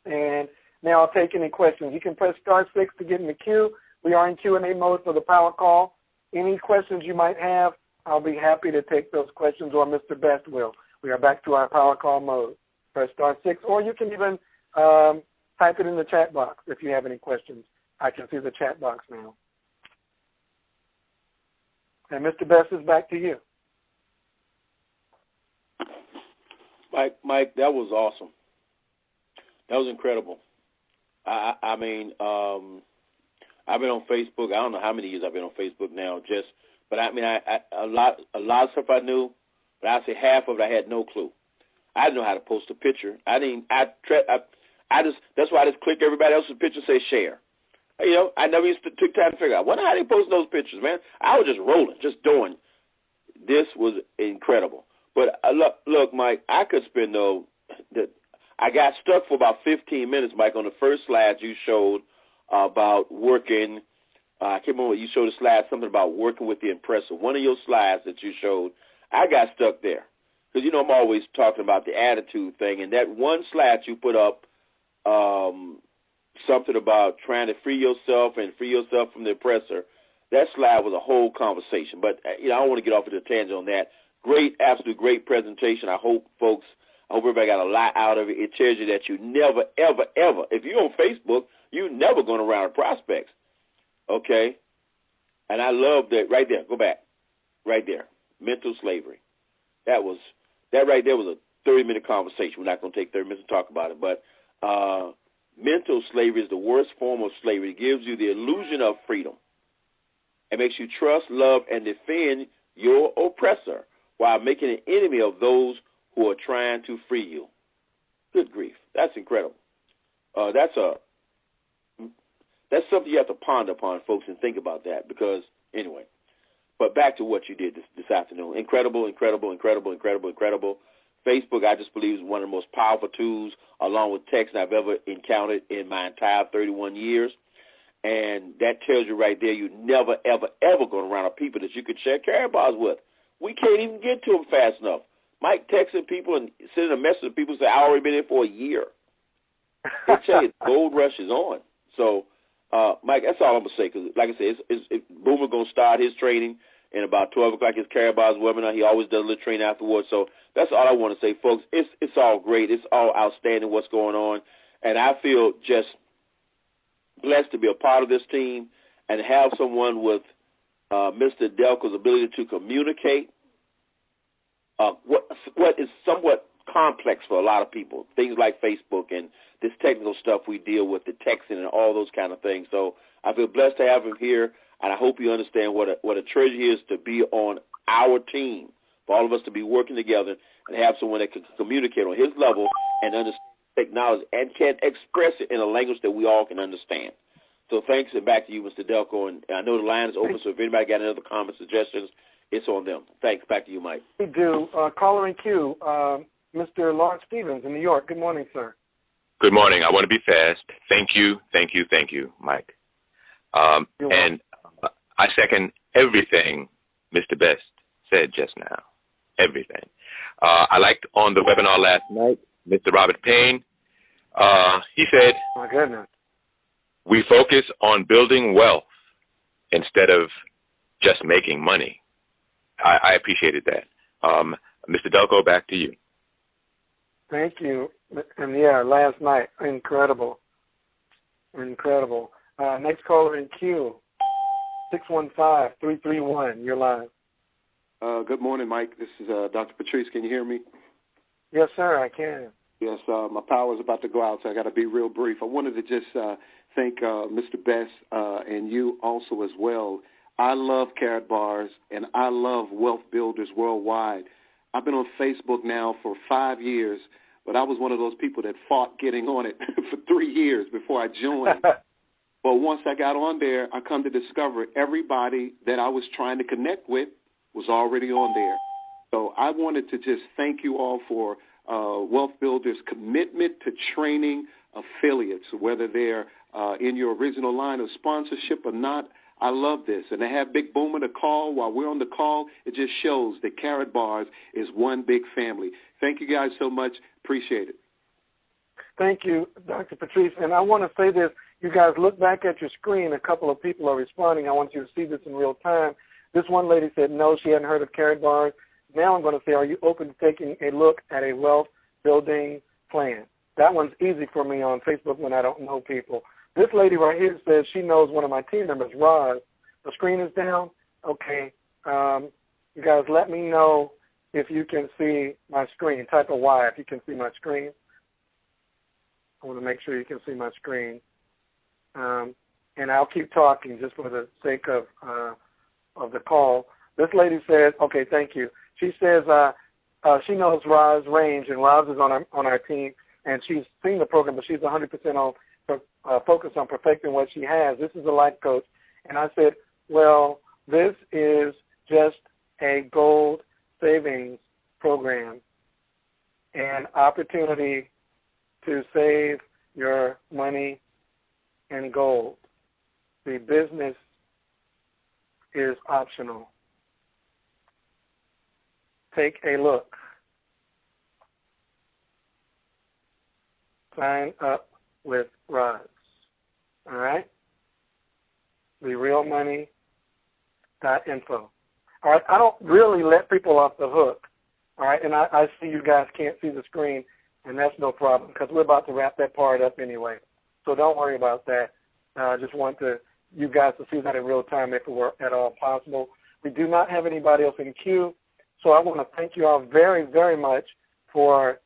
And now I'll take any questions. You can press *6 to get in the queue. We are in Q&A mode for the power call. Any questions you might have, I'll be happy to take those questions, or Mr. Best will. We are back to our power call mode. Press *6, or you can even type it in the chat box if you have any questions. I can see the chat box now. And Mr. Best is back to you. Mike, that was awesome. That was incredible. I mean, I've been on Facebook. I don't know how many years I've been on Facebook now. But I mean, a lot of stuff I knew, but I'd say half of it I had no clue. I didn't know how to post a picture. That's why I just clicked everybody else's picture, say share. I never used to took time to figure out. I wonder how they post those pictures, man. I was just rolling, just doing. This was incredible. But look, Mike, I could spend I got stuck for about 15 minutes, Mike, on the first slide you showed about working. I can't remember what you showed a slide, something about working with the impressor. One of your slides that you showed, I got stuck there. Because, I'm always talking about the attitude thing. And that one slide you put up, something about trying to free yourself from the oppressor, that slide was a whole conversation. But, I don't want to get off of the tangent on that. Great, absolute great presentation. I hope everybody got a lot out of it. It tells you that you never, ever, ever, if you're on Facebook, you're never going around prospects. Okay? And I love that. Right there. Go back. Right there. Mental slavery. That right there was a 30-minute conversation. We're not going to take 30 minutes to talk about it. But mental slavery is the worst form of slavery. It gives you the illusion of freedom. It makes you trust, love, and defend your oppressor, while making an enemy of those who are trying to free you. Good grief. That's incredible. That's something you have to ponder upon, folks, and think about that because, anyway. But back to what you did this afternoon. Incredible, incredible, incredible, incredible, incredible. Facebook, I just believe, is one of the most powerful tools, along with text, I've ever encountered in my entire 31 years. And that tells you right there, you're never, ever, ever going around of people that you could share carry bars with. We can't even get to them fast enough. Mike texting people and sending a message to people say, I already been in for a year. They tell you the gold rush is on. So, Mike, that's all I'm going to say because, like I said, Boomer going to start his training in about 12 o'clock, his carry bars webinar. He always does a little training afterwards. So that's all I want to say, folks. It's all great. It's all outstanding what's going on. And I feel just blessed to be a part of this team and have someone with Mr. Delco's ability to communicate what is somewhat complex for a lot of people, things like Facebook and this technical stuff we deal with, the texting and all those kind of things. So I feel blessed to have him here, and I hope you understand what a treasure he is to be on our team, for all of us to be working together and have someone that can communicate on his level and understand technology and can express it in a language that we all can understand. So thanks, and back to you, Mr. Delco. And I know the line is open, so if anybody got any other comments, suggestions, it's on them. Thanks. Back to you, Mike. We do. Caller in queue, Mr. Lawrence Stevens in New York. Good morning, sir. Good morning. I want to be fast. Thank you, Mike. And I second everything Mr. Best said just now. Everything. I liked on the webinar last night, Mr. Robert Payne. He said, my goodness, we focus on building wealth instead of just making money. I appreciated that. Mr. Delco, back to you. Thank you. And yeah, last night, incredible. Next caller in queue, 615-331. You're live. Good morning, Mike. This is Dr. Patrice. Can you hear me? Yes, sir, I can. Yes, my power is about to go out, so I got to be real brief. I wanted to just thank Mr. Best and you also as well. I love Carrot Bars, and I love Wealth Builders Worldwide. I've been on Facebook now for 5 years, but I was one of those people that fought getting on it for 3 years before I joined. But once I got on there, I come to discover everybody that I was trying to connect with was already on there. So I wanted to just thank you all for Wealth Builders' commitment to training affiliates, whether they're in your original line of sponsorship or not. I love this. And to have Big Boomer to call while we're on the call, it just shows that Carrot Bars is one big family. Thank you guys so much. Appreciate it. Thank you, Dr. Patrice. And I want to say this. You guys look back at your screen. A couple of people are responding. I want you to see this in real time. This one lady said no, she hadn't heard of Carrot Bars. Now I'm going to say, are you open to taking a look at a wealth building plan? That one's easy for me on Facebook when I don't know people. This lady right here says she knows one of my team members, Roz. The screen is down. Okay. You guys let me know if you can see my screen. Type a Y if you can see my screen. I want to make sure you can see my screen. And I'll keep talking just for the sake of the call. This lady says, okay, thank you. She says she knows Roz Range, and Roz is on our team, and she's seen the program, but she's 100% on focused on perfecting what she has. This is a life coach. And I said, well, this is just a gold savings program, an opportunity to save your money in gold. The business is optional. Take a look. Sign up with Roz. All right? TheRealMoney.info. All right? I don't really let people off the hook. All right? And I see you guys can't see the screen, and that's no problem because we're about to wrap that part up anyway. So don't worry about that. I just want you guys to see that in real time if it were at all possible. We do not have anybody else in queue, so I want to thank you all very, very much for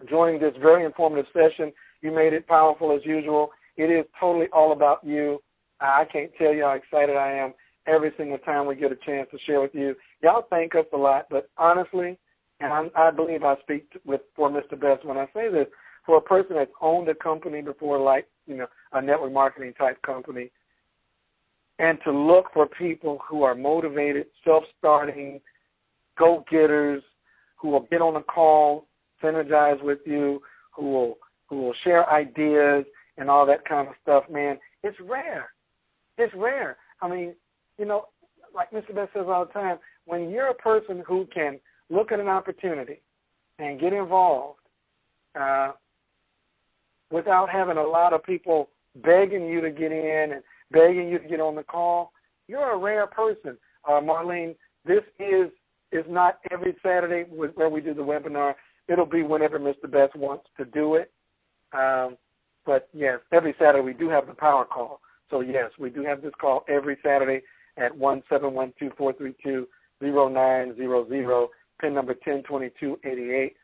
joining this very informative session. You made it powerful as usual. It is totally all about you. I can't tell you how excited I am every single time we get a chance to share with you. Y'all thank us a lot, but honestly, and I believe I speak for Mr. Best when I say this, for a person that's owned a company before, like, a network marketing type company, and to look for people who are motivated, self-starting, go-getters, who will get on a call, synergize with you, who will share ideas and all that kind of stuff, man, it's rare. It's rare. I mean, like Mr. Best says all the time, when you're a person who can look at an opportunity and get involved without having a lot of people begging you to get in and begging you to get on the call, you're a rare person. Marlene, this is not every Saturday where we do the webinar. It'll be whenever Mr. Best wants to do it. But, yes, every Saturday we do have the power call. So, yes, we do have this call every Saturday at 1-712-432-0900, PIN number 102288.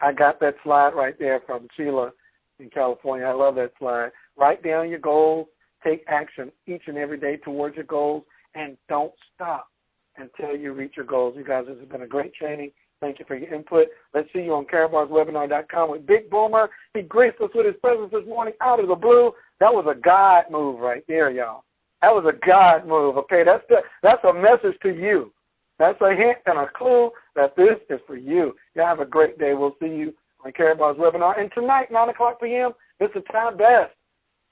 I got that slide right there from Sheila in California. I love that slide. Write down your goals. Take action each and every day towards your goals, and don't stop until you reach your goals. You guys, this has been a great training. Thank you for your input. Let's see you on KarabarsWebinar.com with Big Boomer. He graced us with his presence this morning out of the blue. That was a God move right there, y'all. That was a God move, okay? That's a message to you. That's a hint and a clue that this is for you. Y'all have a great day. We'll see you on Karabars Webinar. And tonight, 9 o'clock p.m., Mr. Time Best.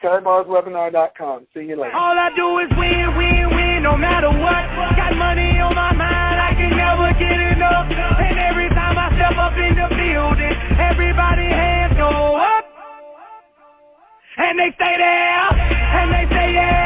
KarabarsWebinar.com. See you later. All I do is win, win, win, no matter what. Got money on my mind, I can never get enough. And every time I step up in the building, everybody hands go up. And they stay there, and they say yeah.